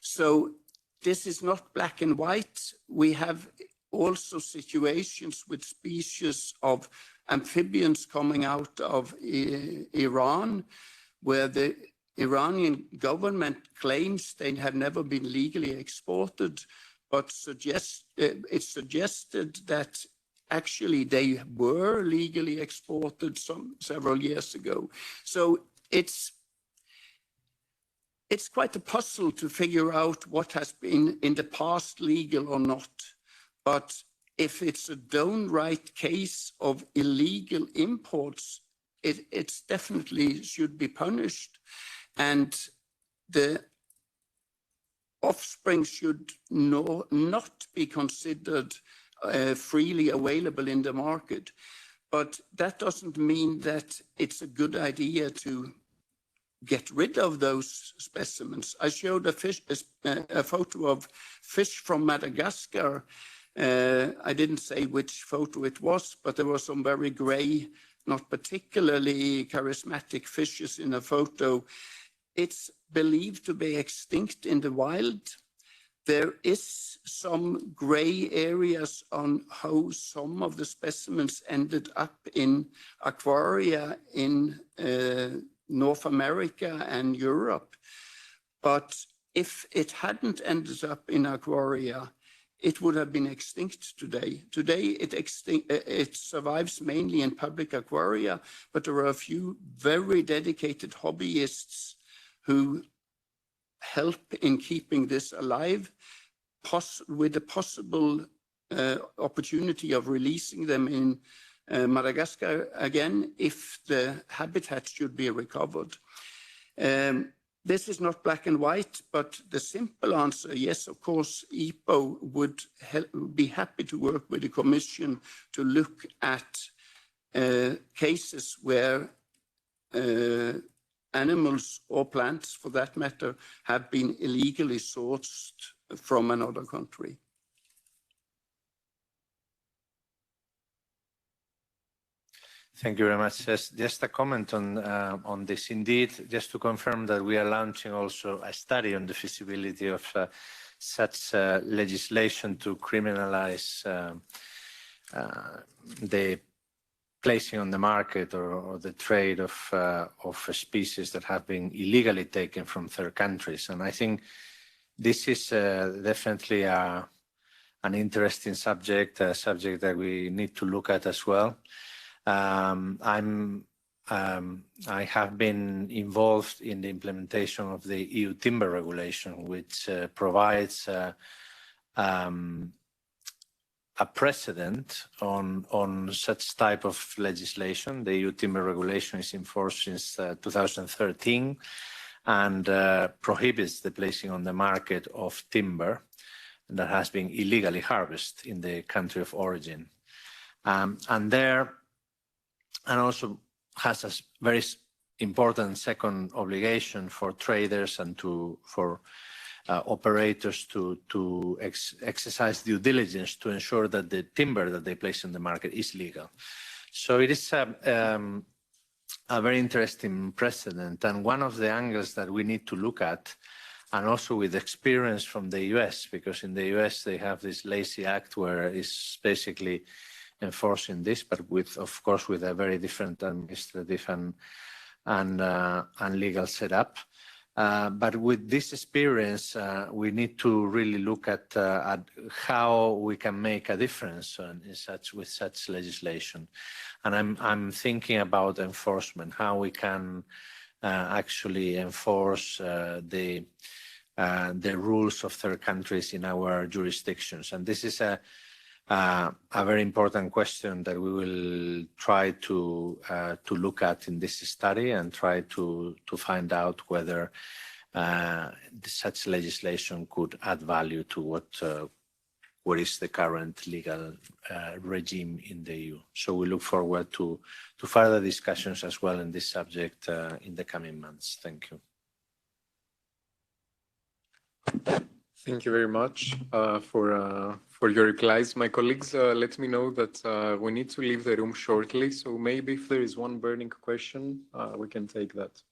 So this is not black and white. We have also situations with species of amphibians coming out of Iran, where the Iranian government claims they have never been legally exported, but it's suggested that actually they were legally exported several years ago. So it's quite a puzzle to figure out what has been in the past legal or not. But if it's a downright case of illegal imports, it's definitely should be punished. And the offspring should not be considered freely available in the market. But that doesn't mean that it's a good idea to get rid of those specimens. I showed a photo of fish from Madagascar. I didn't say which photo it was, but there were some very gray, not particularly charismatic fishes in a photo. It's believed to be extinct in the wild. There is some gray areas on how some of the specimens ended up in aquaria in North America and Europe. But if it hadn't ended up in aquaria, it would have been extinct today. Today, it survives mainly in public aquaria, but there are a few very dedicated hobbyists who help in keeping this alive, with the possible opportunity of releasing them in Madagascar again if the habitat should be recovered. This is not black and white, but the simple answer, yes, of course, EPO would be happy to work with the Commission to look at cases where animals or plants, for that matter, have been illegally sourced from another country. Thank you very much. Just a comment on this. Indeed, just to confirm that we are launching also a study on the feasibility of such legislation to criminalize the placing on the market or the trade of species that have been illegally taken from third countries. And I think this is definitely an interesting subject, a subject that we need to look at as well. I have been involved in the implementation of the EU timber regulation, which provides a precedent on such type of legislation. The EU timber regulation is in force since 2013 and prohibits the placing on the market of timber that has been illegally harvested in the country of origin. And also has a very important second obligation for traders and for operators to exercise due diligence to ensure that the timber that they place in the market is legal. So it is a very interesting precedent, and one of the angles that we need to look at, and also with experience from the US, because in the US they have this Lacy Act where it's basically enforcing this, but with, of course, with a very different administrative and legal setup. But with this experience, we need to really look at how we can make a difference with such legislation. And I'm thinking about enforcement, how we can actually enforce the rules of third countries in our jurisdictions. And this is a very important question that we will try to look at in this study and try to find out whether such legislation could add value to what is the current legal regime in the EU. So we look forward to further discussions as well in this subject in the coming months. Thank you. Thank you very much for your replies. My colleagues let me know that we need to leave the room shortly, so maybe if there is one burning question, we can take that.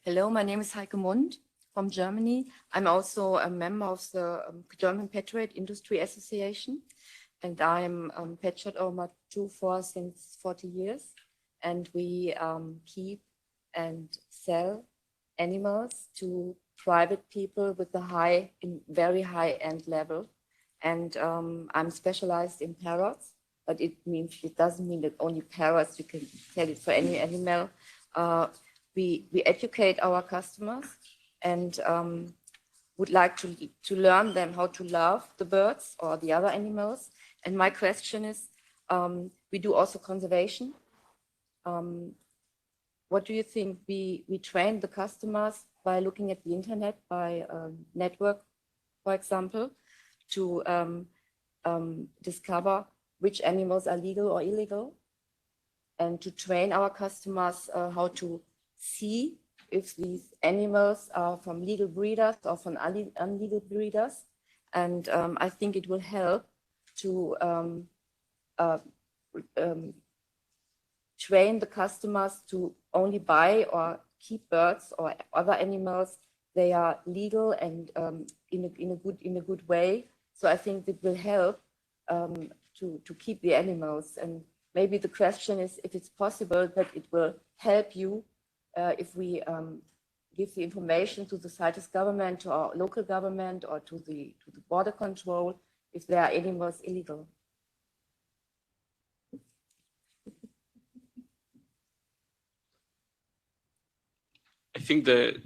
Hello, my name is Heike Mund from Germany. I'm also a member of the German Patriot Industry Association, and I'm Patriot owner 2 since 40 years, and we keep and sell animals to private people with a very high-end level. And I'm specialized in parrots, but it doesn't mean that only parrots, you can sell it for any animal. We educate our customers and would like to learn them how to love the birds or the other animals. And my question is, we do also conservation. What do you think? We train the customers by looking at the internet, by network, for example, to discover which animals are legal or illegal, and to train our customers how to see if these animals are from legal breeders or from illegal breeders. And I think it will help to train the customers to only buy or keep birds or other animals. They are legal and in a good way. So I think it will help to keep the animals. And maybe the question is if it's possible that it will help you if we give the information to the CITES government, to our local government, or to the border control if there are animals illegal. I think the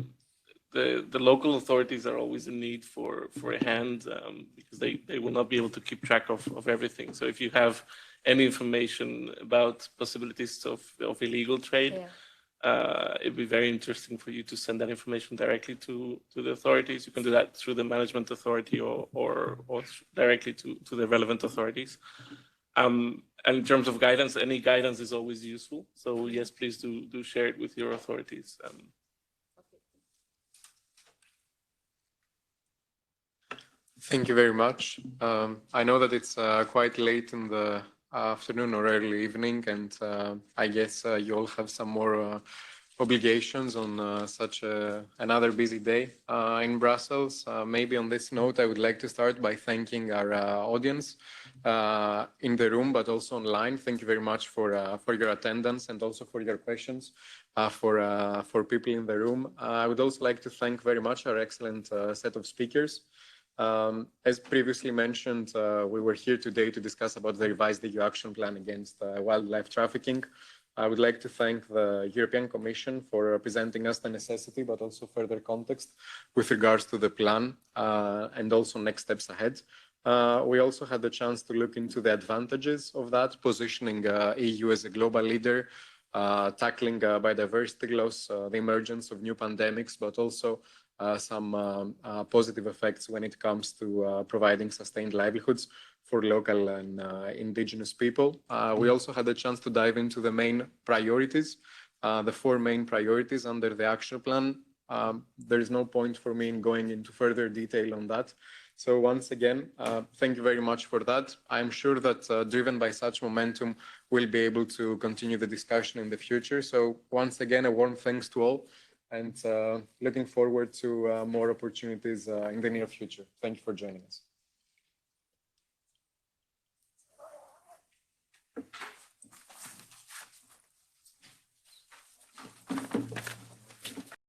local authorities are always in need for a hand because they will not be able to keep track of everything. So if you have any information about possibilities of illegal trade, it'd be very interesting for you to send that information directly to the authorities. You can do that through the management authority or directly to the relevant authorities. And in terms of guidance, any guidance is always useful. So yes, please do share it with your authorities. Thank you very much. I know that it's quite late in the afternoon or early evening, and I guess you all have some more obligations on such another busy day in Brussels. Maybe on this note, I would like to start by thanking our audience in the room, but also online. Thank you very much for your attendance and also for your questions for people in the room. I would also like to thank very much our excellent set of speakers. As previously mentioned, we were here today to discuss about the revised EU action plan against wildlife trafficking. I would like to thank the European Commission for presenting us the necessity, but also further context with regards to the plan and also next steps ahead. We also had the chance to look into the advantages of that, positioning EU as a global leader, tackling biodiversity loss, the emergence of new pandemics, but also some positive effects when it comes to providing sustained livelihoods for local and indigenous people. We also had a chance to dive into the main priorities, the 4 main priorities under the action plan. There is no point for me in going into further detail on that. So once again, thank you very much for that. I'm sure that driven by such momentum, we'll be able to continue the discussion in the future. So once again, a warm thanks to all, and looking forward to more opportunities in the near future. Thank you for joining us.